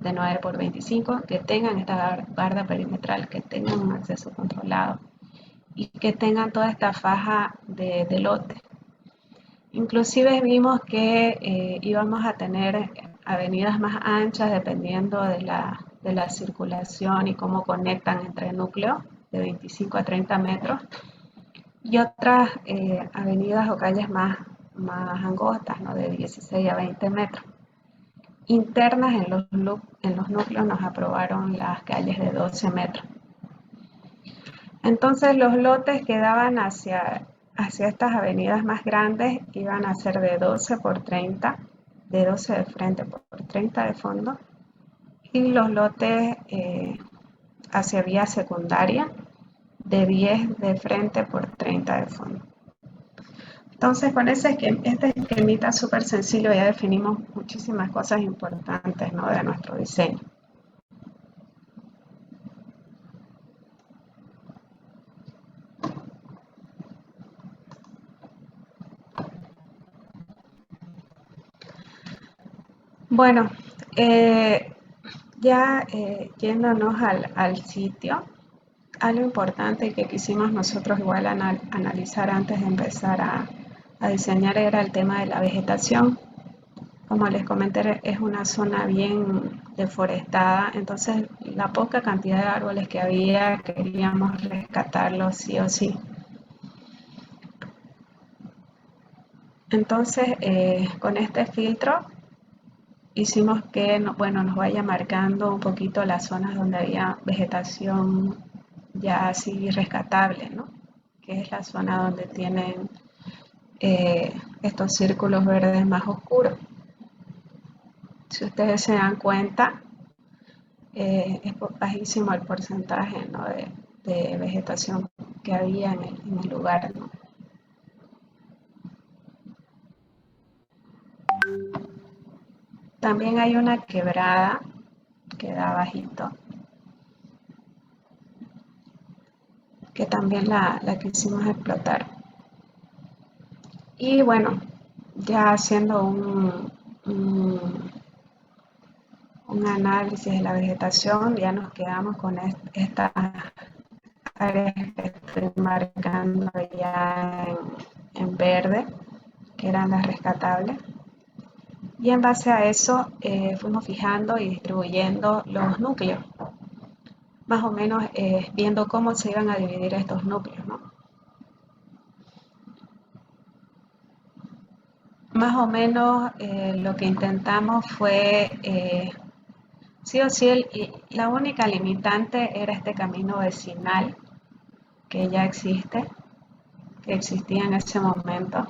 de 9 por 25, que tengan esta barda perimetral, que tengan un acceso controlado y que tengan toda esta faja de lote. Inclusive vimos que íbamos a tener avenidas más anchas dependiendo de la circulación y cómo conectan entre núcleos, de 25 a 30 metros, y otras avenidas o calles más angostas, ¿no? De 16 a 20 metros. Internas en los núcleos nos aprobaron las calles de 12 metros. Entonces los lotes que daban hacia estas avenidas más grandes iban a ser de 12 por 30, de 12 de frente por 30 de fondo, y los lotes hacia vía secundaria de 10 de frente por 30 de fondo. Entonces, con este esquemita súper sencillo ya definimos muchísimas cosas importantes, ¿no? De nuestro diseño. Bueno, yéndonos al sitio, algo importante que quisimos nosotros igual analizar antes de empezar a diseñar era el tema de la vegetación. Como les comenté, es una zona bien deforestada, entonces la poca cantidad de árboles que había queríamos rescatarlos sí o sí. Entonces, con este filtro hicimos que nos vaya marcando un poquito las zonas donde había vegetación ya así rescatable, ¿no? Que es la zona donde tienen estos círculos verdes más oscuros. Si ustedes se dan cuenta, es bajísimo el porcentaje, ¿no? de vegetación que había en el lugar, ¿no? También hay una quebrada que da bajito, que también la quisimos explotar. Y bueno, ya haciendo un análisis de la vegetación, ya nos quedamos con estas áreas que estoy marcando ya en verde, que eran las rescatables. Y en base a eso fuimos fijando y distribuyendo los núcleos, más o menos viendo cómo se iban a dividir estos núcleos, ¿no? Más o menos lo que intentamos fue, sí o sí, la única limitante era este camino vecinal que ya existe, que existía en ese momento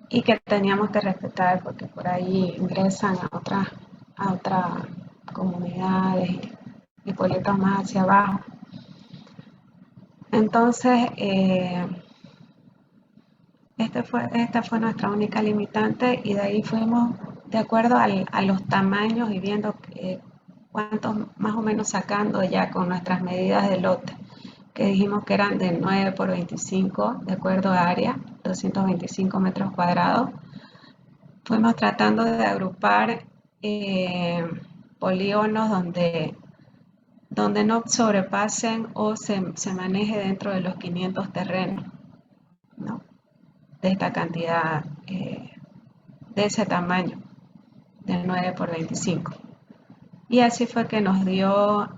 y que teníamos que respetar porque por ahí ingresan a otras comunidades y pueblitos más hacia abajo. Entonces, esta fue nuestra única limitante y de ahí fuimos de acuerdo a los tamaños y viendo cuántos más o menos sacando ya con nuestras medidas de lote, que dijimos que eran de 9 por 25 de acuerdo a área, 225 metros cuadrados. Fuimos tratando de agrupar polígonos donde no sobrepasen o se maneje dentro de los 500 terrenos, ¿no? De esta cantidad, de ese tamaño, del 9 por 25. Y así fue que nos dio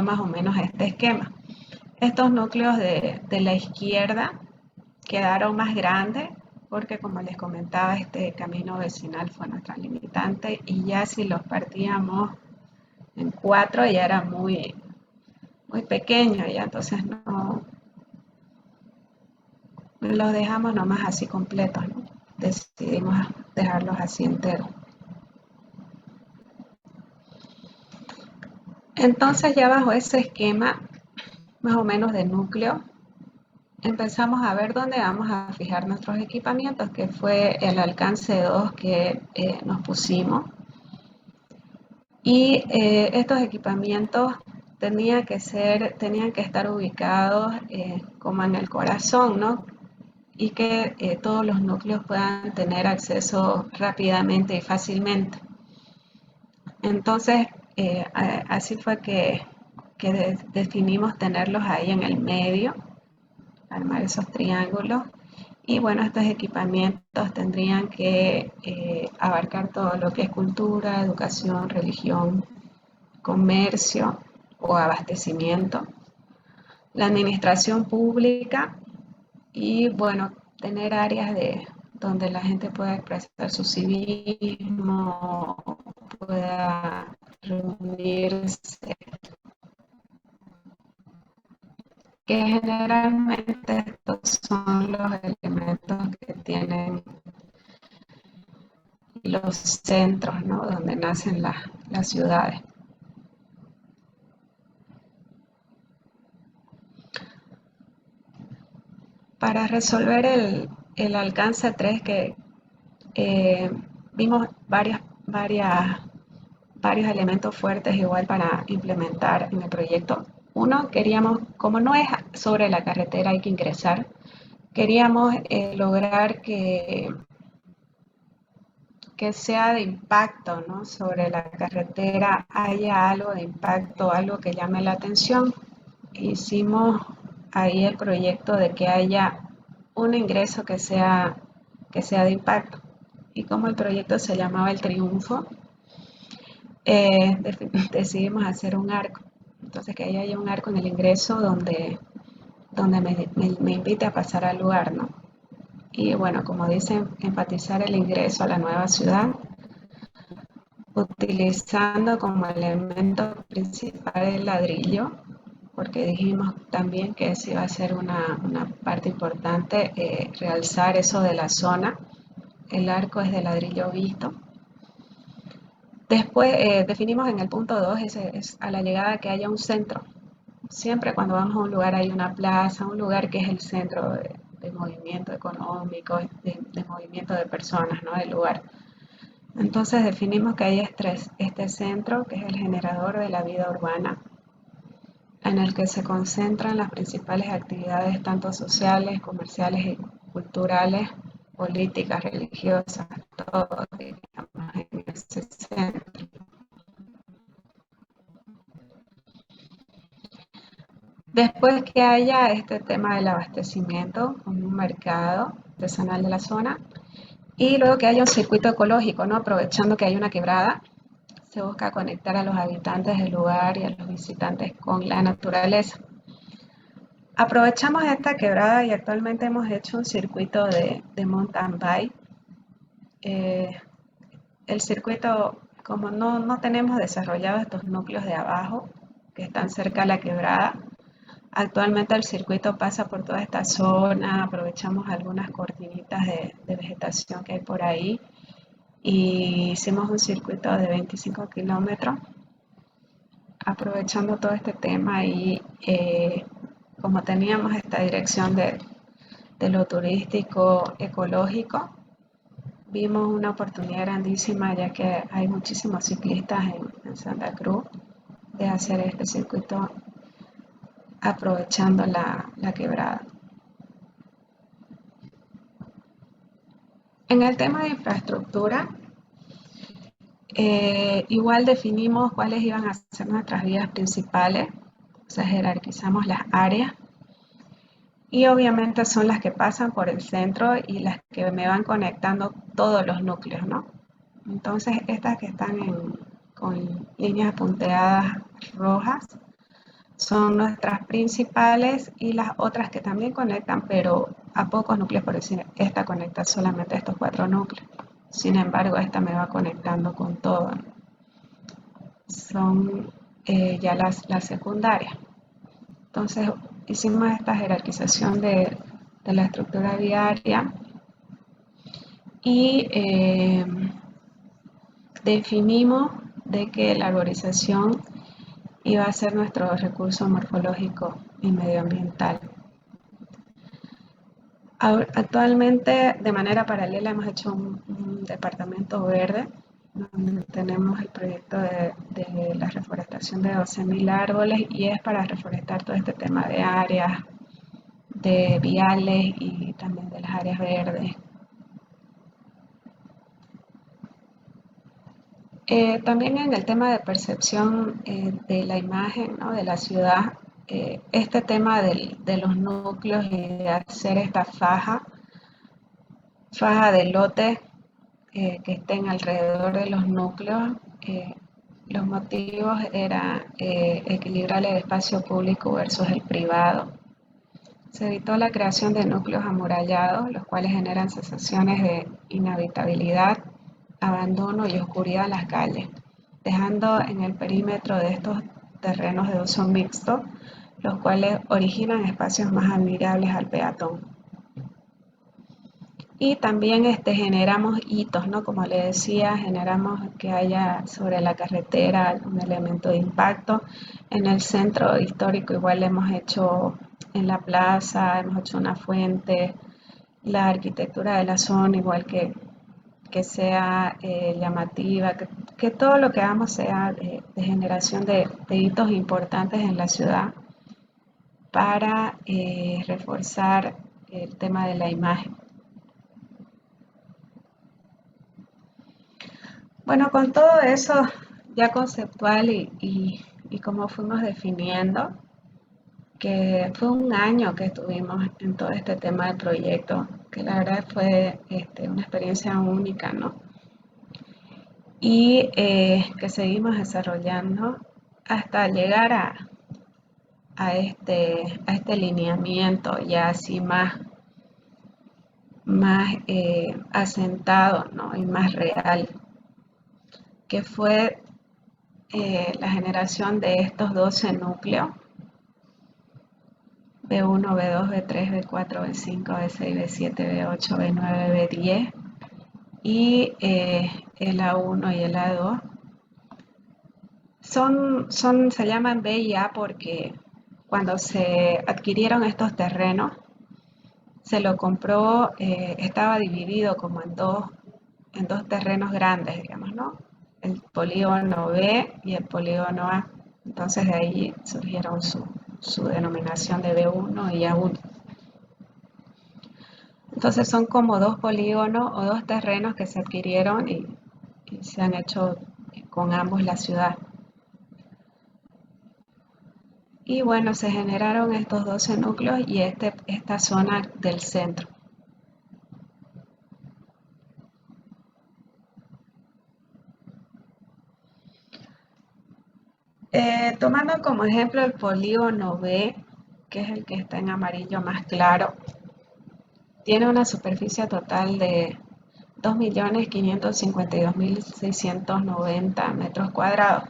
más o menos este esquema. Estos núcleos de la izquierda quedaron más grandes porque, como les comentaba, este camino vecinal fue nuestra limitante y ya si los partíamos en 4 ya era muy pequeño, ya entonces no los dejamos nomás así completos, ¿no? Decidimos dejarlos así enteros. Entonces ya bajo ese esquema, más o menos de núcleo, empezamos a ver dónde vamos a fijar nuestros equipamientos, que fue el alcance 2 que nos pusimos. Y estos equipamientos tenían que estar ubicados como en el corazón, ¿no? y que todos los núcleos puedan tener acceso rápidamente y fácilmente. Entonces, así fue que definimos tenerlos ahí en el medio, armar esos triángulos. Y bueno, estos equipamientos tendrían que abarcar todo lo que es cultura, educación, religión, comercio o abastecimiento, la administración pública y bueno, tener áreas donde la gente pueda expresar su civismo, pueda reunirse, que generalmente estos son los elementos que tienen los centros, ¿no? Donde nacen las ciudades. Para resolver el alcance 3 que vimos varios elementos fuertes igual para implementar en el proyecto. Uno, queríamos, como no es sobre la carretera, hay que ingresar, queríamos lograr que sea de impacto, ¿no? Sobre la carretera haya algo de impacto, algo que llame la atención. Hicimos ahí el proyecto de que haya un ingreso que sea de impacto. Y como el proyecto se llamaba El Triunfo, decidimos hacer un arco. Entonces que ahí haya un arco en el ingreso donde me invite a pasar al lugar, ¿no? Y bueno, como dicen, enfatizar el ingreso a la nueva ciudad, utilizando como elemento principal el ladrillo, porque dijimos también que esa iba a ser una parte importante, realzar eso de la zona. El arco es de ladrillo visto. Después definimos en el punto 2, es a la llegada que haya un centro. Siempre cuando vamos a un lugar hay una plaza, un lugar que es el centro de movimiento económico, de movimiento de personas, ¿no? Del lugar. Entonces definimos que hay este centro, que es el generador de la vida urbana, en el que se concentran las principales actividades, tanto sociales, comerciales y culturales, políticas, religiosas, todo, digamos, en ese centro. Después que haya este tema del abastecimiento con un mercado artesanal de la zona y luego que haya un circuito ecológico, ¿no? Aprovechando que hay una quebrada, se busca conectar a los habitantes del lugar y a los visitantes con la naturaleza. Aprovechamos esta quebrada y actualmente hemos hecho un circuito de mountain bike. El circuito, como no tenemos desarrollados estos núcleos de abajo que están cerca de la quebrada, actualmente el circuito pasa por toda esta zona, aprovechamos algunas cortinitas de vegetación que hay por ahí y hicimos un circuito de 25 kilómetros, aprovechando todo este tema y como teníamos esta dirección de lo turístico ecológico, vimos una oportunidad grandísima ya que hay muchísimos ciclistas en Santa Cruz de hacer este circuito aprovechando la quebrada. En el tema de infraestructura, igual definimos cuáles iban a ser nuestras vías principales, o sea, jerarquizamos las áreas y obviamente son las que pasan por el centro y las que me van conectando todos los núcleos, ¿no? Entonces, estas que están con líneas punteadas rojas son nuestras principales y las otras que también conectan, pero a pocos núcleos, por decir, esta conecta solamente a estos 4 núcleos. Sin embargo, esta me va conectando con todo. Son ya las secundarias. Entonces, hicimos esta jerarquización de la estructura viaria y definimos de que la arborización iba a ser nuestro recurso morfológico y medioambiental. Actualmente, de manera paralela, hemos hecho un departamento verde, donde tenemos el proyecto de la reforestación de 12.000 árboles y es para reforestar todo este tema de áreas de viales y también de las áreas verdes. También en el tema de percepción de la imagen, ¿no?, de la ciudad, este tema de los núcleos y de hacer esta faja de lotes que estén alrededor de los núcleos, los motivos eran equilibrar el espacio público versus el privado. Se evitó la creación de núcleos amurallados, los cuales generan sensaciones de inhabitabilidad, abandono y oscuridad en las calles, dejando en el perímetro de estos terrenos de uso mixto, los cuales originan espacios más amigables al peatón. Y también generamos hitos, ¿no? Como le decía, generamos que haya sobre la carretera un elemento de impacto. En el centro histórico igual hemos hecho en la plaza, hemos hecho una fuente, la arquitectura de la zona igual que sea llamativa, que todo lo que hagamos sea de generación de hitos importantes en la ciudad para reforzar el tema de la imagen. Bueno, con todo eso ya conceptual y cómo fuimos definiendo, que fue un año que estuvimos en todo este tema del proyecto, que la verdad fue una experiencia única, ¿no? Y que seguimos desarrollando hasta llegar a este lineamiento ya así más asentado, ¿no?, y más real, que fue la generación de estos 12 núcleos, B1, B2, B3, B4, B5, B6, B7, B8, B9, B10 y el A1 y el A2. Se llaman B y A porque cuando se adquirieron estos terrenos, se lo compró, estaba dividido como en dos terrenos grandes, digamos, ¿no? El polígono B y el polígono A. Entonces de ahí surgieron su denominación de B1 y A1. Entonces son como dos polígonos o dos terrenos que se adquirieron y se han hecho con ambos la ciudad. Y bueno, se generaron estos 12 núcleos y esta zona del centro. Tomando como ejemplo el polígono B, que es el que está en amarillo más claro, tiene una superficie total de 2.552.690 metros cuadrados.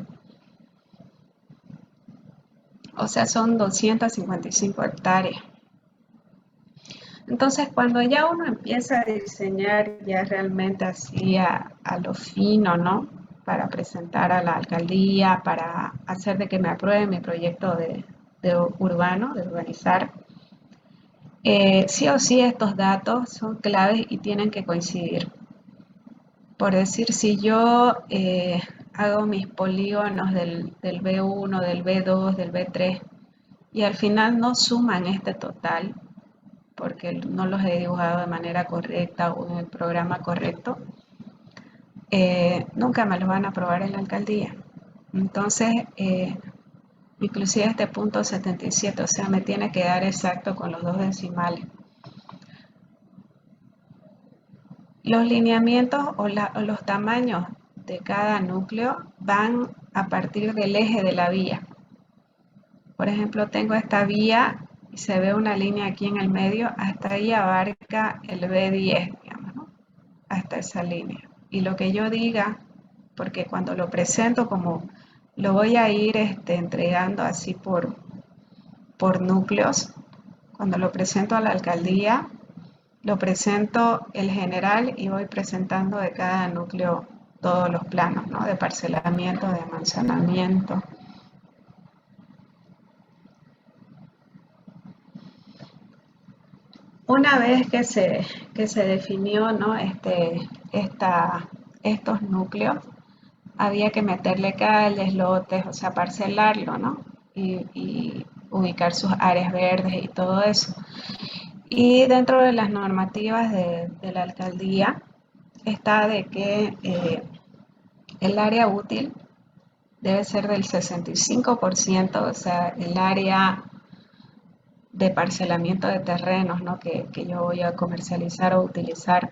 O sea, son 255 hectáreas. Entonces, cuando ya uno empieza a diseñar ya realmente así a lo fino, ¿no?, para presentar a la alcaldía, para hacer de que me apruebe mi proyecto de urbano, de urbanizar, sí o sí estos datos son claves y tienen que coincidir. Por decir, si yo hago mis polígonos del B1, del B2, del B3 y al final no suman este total, porque no los he dibujado de manera correcta o en el programa correcto, nunca me los van a aprobar en la alcaldía. Entonces, inclusive este punto 77, o sea, me tiene que dar exacto con los 2 decimales. Los lineamientos o los tamaños de cada núcleo van a partir del eje de la vía. Por ejemplo, tengo esta vía y se ve una línea aquí en el medio, hasta ahí abarca el B10, digamos, ¿no?, hasta esa línea. Y lo que yo diga, porque cuando lo presento, como lo voy a ir entregando así por núcleos, cuando lo presento a la alcaldía, lo presento el general y voy presentando de cada núcleo todos los planos, ¿no?, de parcelamiento, de manzanamiento. Una vez que se definió, ¿no?, estos núcleos, había que meterle calles, lotes, o sea, parcelarlo, ¿no? Y ubicar sus áreas verdes y todo eso. Y dentro de las normativas de la alcaldía está de que el área útil debe ser del 65%, o sea, el área de parcelamiento de terrenos, ¿no? que yo voy a comercializar o utilizar.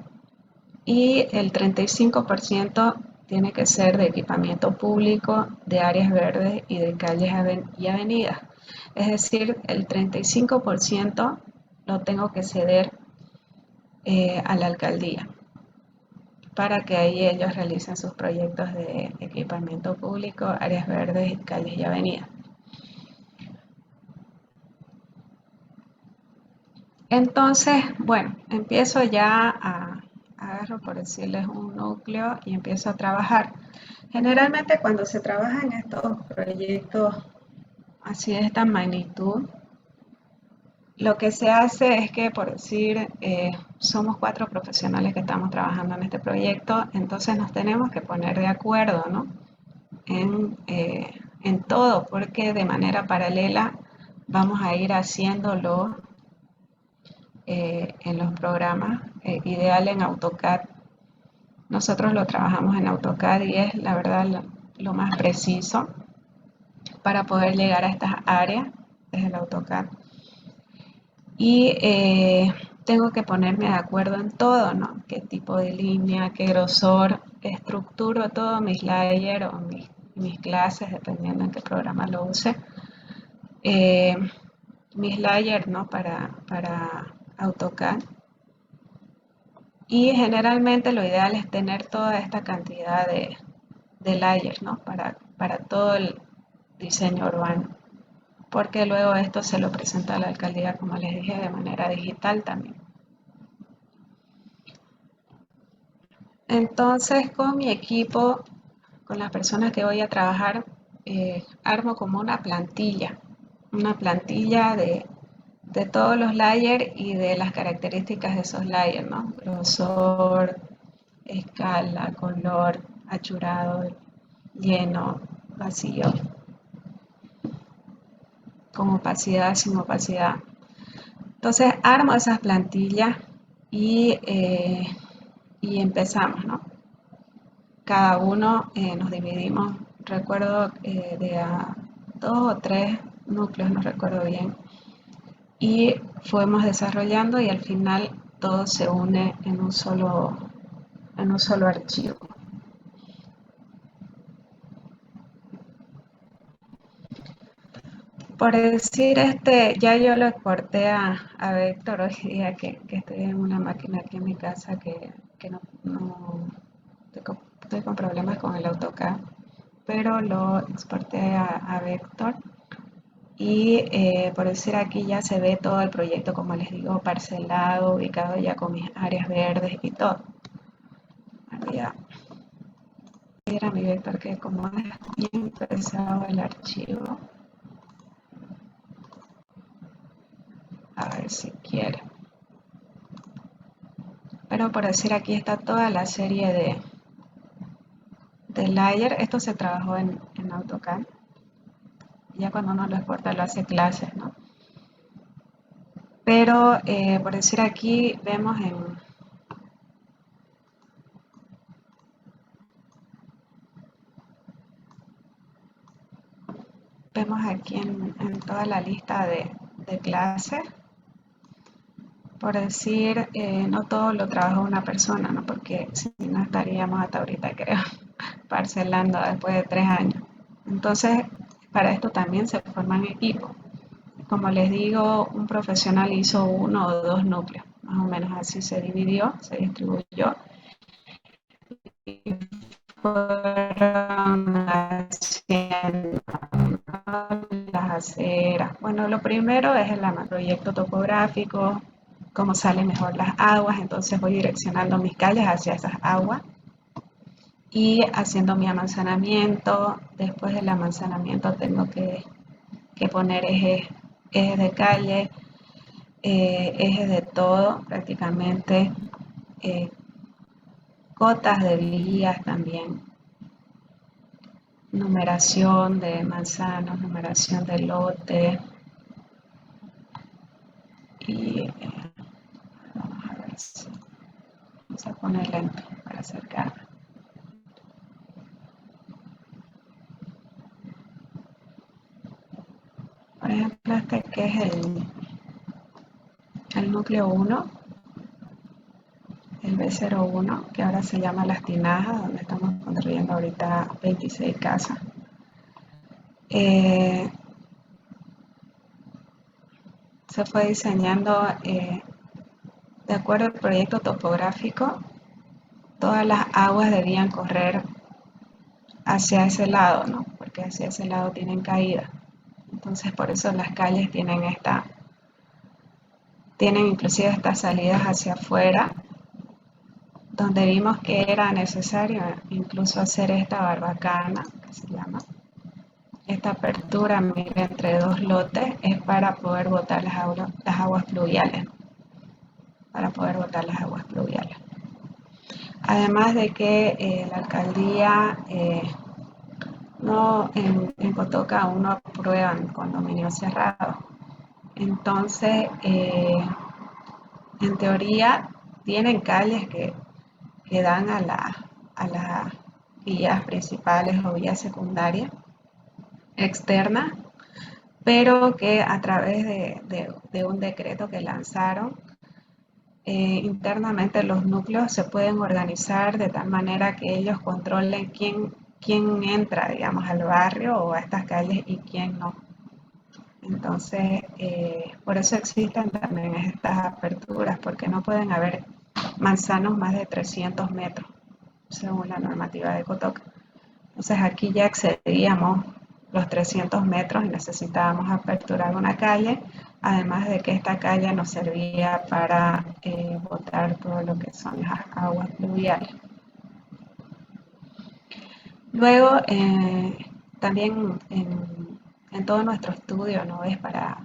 Y el 35% tiene que ser de equipamiento público, de áreas verdes y de calles y avenidas. Es decir, el 35% lo tengo que ceder a la alcaldía para que ahí ellos realicen sus proyectos de equipamiento público, áreas verdes, calles y avenidas. Entonces, bueno, empiezo ya agarro por decirles un núcleo y empiezo a trabajar. Generalmente cuando se trabaja en estos proyectos así de esta magnitud, lo que se hace es que, por decir, somos 4 profesionales que estamos trabajando en este proyecto, entonces nos tenemos que poner de acuerdo, ¿no? En todo, porque de manera paralela vamos a ir haciéndolo en los programas, ideal en AutoCAD. Nosotros lo trabajamos en AutoCAD y es la verdad lo más preciso para poder llegar a estas áreas desde el AutoCAD. Y tengo que ponerme de acuerdo en todo, ¿no? Qué tipo de línea, qué grosor, estructuro todos mis layers o mis clases, dependiendo en qué programa lo use. Mis layers, ¿no? Para AutoCAD. Y generalmente lo ideal es tener toda esta cantidad de layers, ¿no? Para todo el diseño urbano. Porque luego esto se lo presenta a la alcaldía, como les dije, de manera digital también. Entonces, con mi equipo, con las personas que voy a trabajar, armo como una plantilla de todos los layers y de las características de esos layers, ¿no? Grosor, escala, color, achurado, lleno, vacío, con opacidad, sin opacidad. Entonces armo esas plantillas y empezamos, ¿no? Cada uno nos dividimos, recuerdo de a 2 o 3 núcleos, no recuerdo bien, y fuimos desarrollando y al final todo se une en un solo archivo. Por decir, ya yo lo exporté a Vector hoy día que estoy en una máquina aquí en mi casa que no estoy con problemas con el AutoCAD, pero lo exporté a Vector y por decir aquí ya se ve todo el proyecto, como les digo, parcelado, ubicado ya con mis áreas verdes y todo. Voy ir a mi Vector que como es bien pesado el archivo. A ver si quiere. Pero por decir aquí está toda la serie de layer. Esto se trabajó en AutoCAD. Ya cuando uno lo exporta lo hace clases, ¿no? Pero por decir aquí vemos aquí en toda la lista de clases. Por decir, no todo lo trabaja una persona, ¿no? Porque si no estaríamos hasta ahorita, creo, parcelando después de 3 años. Entonces, para esto también se forman equipos. Como les digo, un profesional hizo 1 o 2 núcleos, más o menos así se dividió, se distribuyó. Y fueron haciendo las aceras. Bueno, lo primero es el proyecto topográfico, cómo salen mejor las aguas, entonces voy direccionando mis calles hacia esas aguas y haciendo mi amanzanamiento. Después del amanzanamiento tengo que poner ejes de calle, ejes de todo prácticamente, cotas de vías también, numeración de manzanos, numeración de lote, y vamos a ver si vamos a poner lento para acercarme. Por ejemplo, este que es el núcleo 1, el B01, que ahora se llama Las Tinajas, donde estamos construyendo ahorita 26 casas. Se fue diseñando de acuerdo al proyecto topográfico. Todas las aguas debían correr hacia ese lado, ¿no? Porque hacia ese lado tienen caída. Entonces por eso las calles tienen inclusive estas salidas hacia afuera, donde vimos que era necesario incluso hacer esta barbacana, que se llama. Esta apertura, mira, entre dos lotes es para poder botar las aguas pluviales, ¿no? Para poder botar las aguas pluviales. Además de que la alcaldía en Cotoca aún no aprueban condominios cerrados. Entonces, en teoría, tienen calles que dan a las vías principales o vías secundarias externas, pero que a través de un decreto que lanzaron, internamente los núcleos se pueden organizar de tal manera que ellos controlen quién entra, digamos, al barrio o a estas calles y quién no. Entonces, por eso existen también estas aperturas, porque no pueden haber manzanos más de 300 metros, según la normativa de Cotoca. Entonces, aquí ya excedíamos los 300 metros y necesitábamos aperturar una calle, además de que esta calle nos servía para botar todo lo que son las aguas pluviales. Luego, también en todo nuestro estudio, ¿no? Es para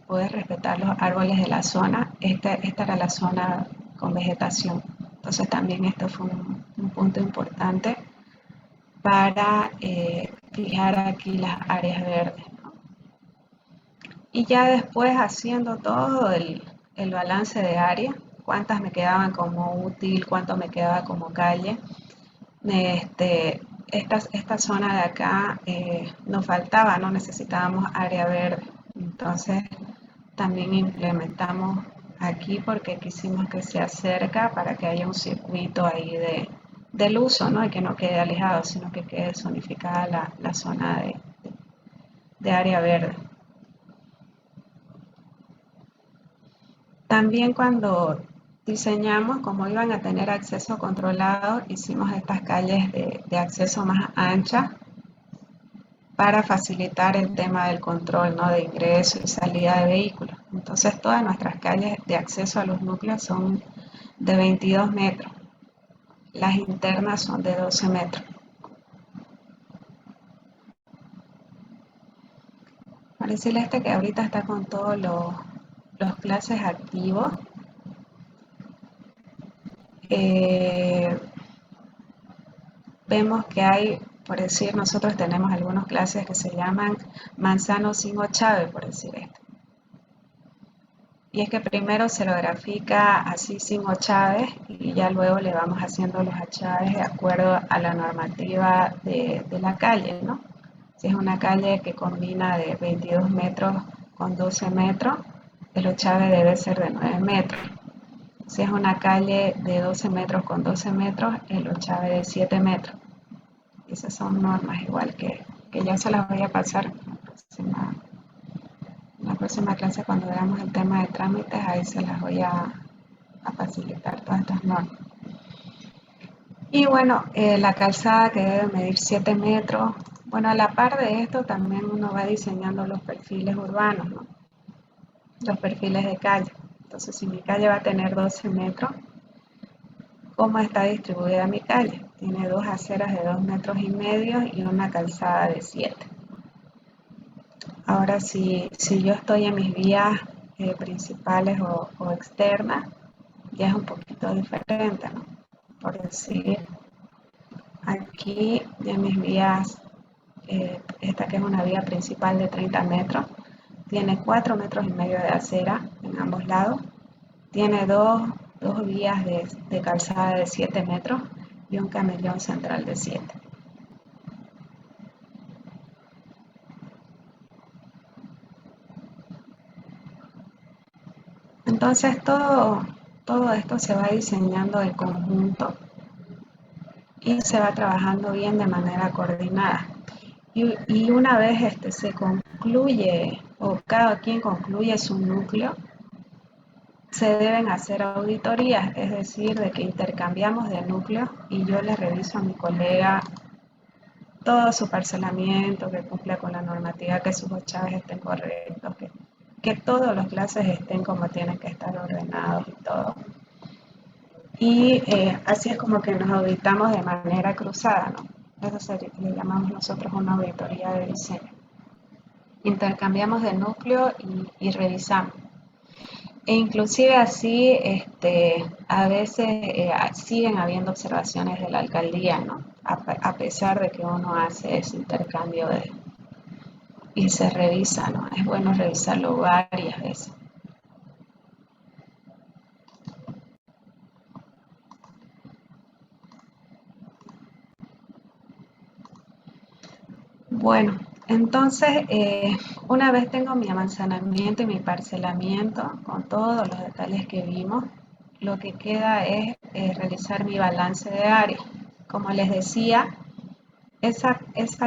poder respetar los árboles de la zona. Esta era la zona con vegetación. Entonces también esto fue un punto importante para fijar aquí las áreas verdes, ¿no? Y ya después haciendo todo el balance de área, cuántas me quedaban como útil, cuánto me quedaba como calle. Esta zona de acá nos faltaba, no necesitábamos área verde. Entonces también implementamos aquí porque quisimos que sea cerca para que haya un circuito ahí del uso, ¿no? Y que no quede alejado, sino que quede zonificada la zona de área verde. También cuando diseñamos, como iban a tener acceso controlado, hicimos estas calles de acceso más anchas para facilitar el tema del control, ¿no? De ingreso y salida de vehículos. Entonces todas nuestras calles de acceso a los núcleos son de 22 metros. Las internas son de 12 metros. Para decirle que ahorita está con todos los clases activos. Vemos que hay, por decir, nosotros tenemos algunas clases que se llaman manzano sin ochave, por decir esto. Y es que primero se lo grafica así sin ochaves y ya luego le vamos haciendo los achaves de acuerdo a la normativa de la calle, ¿no? Si es una calle que combina de 22 metros con 12 metros, el ochave debe ser de 9 metros. Si es una calle de 12 metros con 12 metros, el ochave de 7 metros. Esas son normas igual que ya se las voy a pasar en la próxima clase cuando veamos el tema de trámites, ahí se las voy a facilitar todas estas normas. Y bueno, la calzada que debe medir 7 metros. Bueno, a la par de esto también uno va diseñando los perfiles urbanos, ¿no? Los perfiles de calle. Entonces, si mi calle va a tener 12 metros, ¿cómo está distribuida mi calle? Tiene dos aceras de 2,5 metros y una calzada de 7. Ahora, si yo estoy en mis vías principales o externas, ya es un poquito diferente, ¿no? Por decir, aquí en mis vías, esta que es una vía principal de 30 metros, tiene 4,5 metros de acera en en ambos lados. Tiene dos vías de calzada de 7 metros y un camellón central de 7. Entonces todo esto se va diseñando en conjunto y se va trabajando bien de manera coordinada. Y una vez se concluye, o cada quien concluye su núcleo, se deben hacer auditorías, es decir, de que intercambiamos de núcleo y yo le reviso a mi colega todo su parcelamiento, que cumpla con la normativa, que sus ochaves estén correctos, que todos los clases estén como tienen que estar ordenados y todo. Y así es como que nos auditamos de manera cruzada, ¿no? Eso le llamamos nosotros una auditoría de diseño. Intercambiamos de núcleo y revisamos. E inclusive así, a veces siguen habiendo observaciones de la alcaldía, ¿no? A pesar de que uno hace ese intercambio y se revisa, ¿no? Es bueno revisarlo varias veces. Bueno, entonces, una vez tengo mi amanzanamiento y mi parcelamiento con todos los detalles que vimos, lo que queda es realizar mi balance de área. Como les decía, esa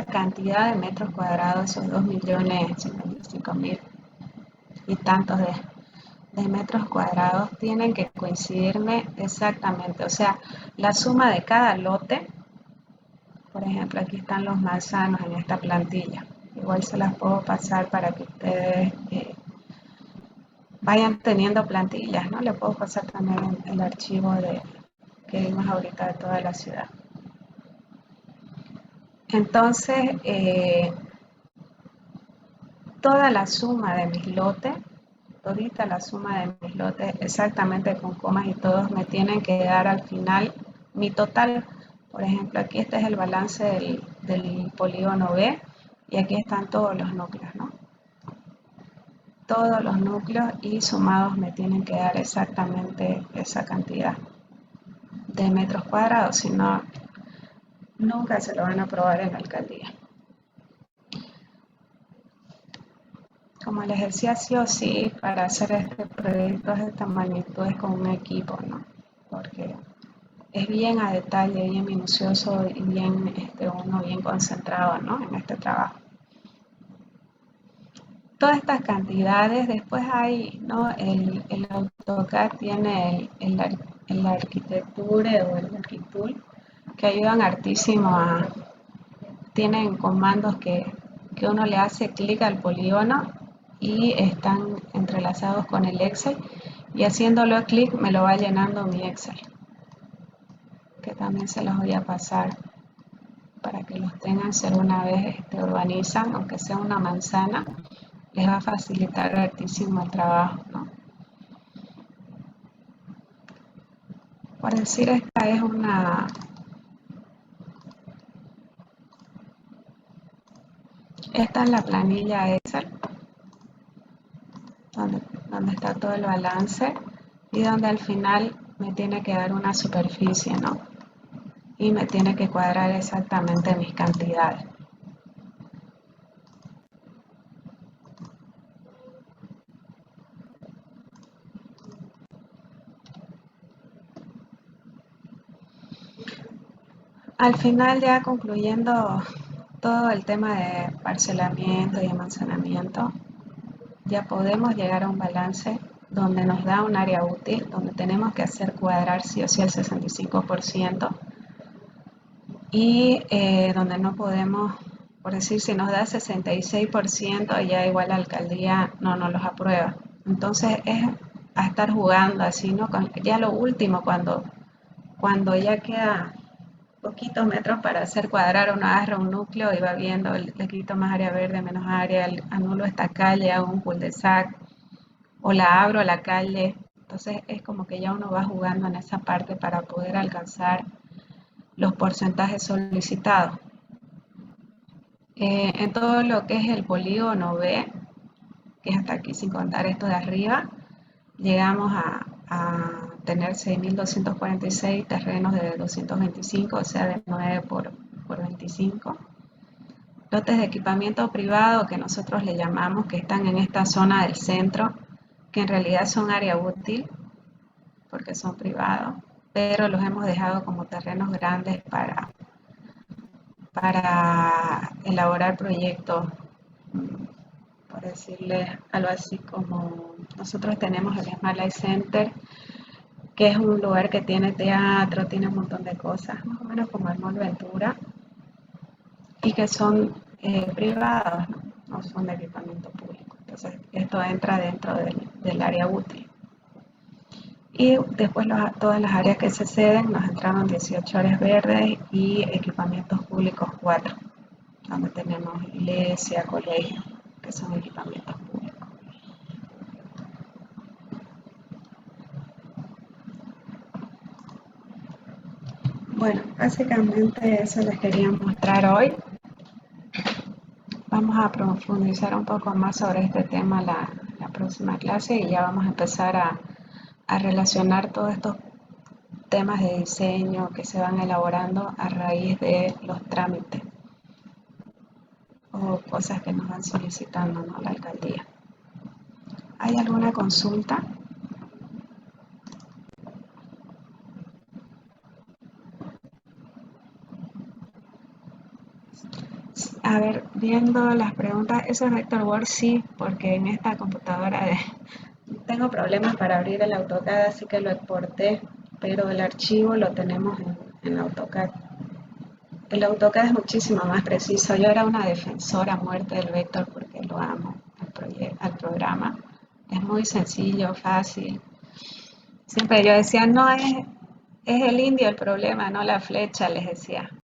cantidad de metros cuadrados, esos 2.055.000 y tantos de metros cuadrados, tienen que coincidirme exactamente. O sea, la suma de cada lote. Por ejemplo, aquí están los manzanos en esta plantilla. Igual se las puedo pasar para que ustedes vayan teniendo plantillas, ¿no? Le puedo pasar también el archivo que vimos ahorita de toda la ciudad. Entonces, toda la suma de mis lotes, todita la suma de mis lotes, exactamente con comas y todos, me tienen que dar al final mi total. Por ejemplo, aquí este es el balance del polígono B y aquí están todos los núcleos, ¿no? Todos los núcleos y sumados me tienen que dar exactamente esa cantidad de metros cuadrados, si no, nunca se lo van a aprobar en la alcaldía. Como les decía, sí o sí, para hacer este proyecto de esta magnitud es con un equipo, ¿no? Porque es bien a detalle, bien minucioso y bien, uno bien concentrado, ¿no? En este trabajo. Todas estas cantidades, después hay, ¿no? El AutoCAD tiene el arquitecture o el arquitool que ayudan hartísimo tienen comandos que uno le hace clic al polígono y están entrelazados con el Excel y haciéndolo clic me lo va llenando mi Excel, que también se los voy a pasar para que los tengan, si alguna vez urbanizan, aunque sea una manzana, les va a facilitar hartísimo el trabajo, ¿no? Por decir, esta es la planilla Excel, donde está todo el balance y donde al final me tiene que dar una superficie, ¿no? Y me tiene que cuadrar exactamente mis cantidades. Al final, ya concluyendo todo el tema de parcelamiento y almacenamiento, ya podemos llegar a un balance donde nos da un área útil, donde tenemos que hacer cuadrar sí o sí el 65% y donde no podemos, por decir, si nos da 66%, ya igual la alcaldía no nos los aprueba. Entonces es a estar jugando así, ¿no? Ya lo último, cuando ya queda poquitos metros para hacer cuadrar, uno agarra un núcleo y va viendo, le quito más área verde, menos área, anulo esta calle, hago un cul-de-sac o la abro a la calle. Entonces es como que ya uno va jugando en esa parte para poder alcanzar los porcentajes solicitados. En todo lo que es el polígono B, que es hasta aquí sin contar esto de arriba, llegamos a tener 6.246 terrenos de 225, o sea, de 9 por 25. Lotes de equipamiento privado que nosotros le llamamos, que están en esta zona del centro, que en realidad son área útil, porque son privados, pero los hemos dejado como terrenos grandes para elaborar proyectos, por decirles algo así como nosotros tenemos el Smart Life Center, que es un lugar que tiene teatro, tiene un montón de cosas, más o menos como el Mall Ventura, y que son privados, no son de equipamiento público. Entonces, esto entra dentro del área útil. Y después todas las áreas que se ceden, nos entraron 18 áreas verdes y equipamientos públicos 4, donde tenemos iglesia, colegio, que son equipamientos públicos. Bueno, básicamente eso les quería mostrar hoy. Vamos a profundizar un poco más sobre este tema la próxima clase y ya vamos a empezar a relacionar todos estos temas de diseño que se van elaborando a raíz de los trámites o cosas que nos van solicitando, ¿no?, la alcaldía. ¿Hay alguna consulta? A ver, viendo las preguntas, eso es Vectorworks, sí, porque en esta computadora tengo problemas para abrir el AutoCAD, así que lo exporté, pero el archivo lo tenemos en AutoCAD. El AutoCAD es muchísimo más preciso. Yo era una defensora a muerte del Vector porque lo amo, al programa. Es muy sencillo, fácil. Siempre yo decía, no es el indio el problema, no la flecha, les decía.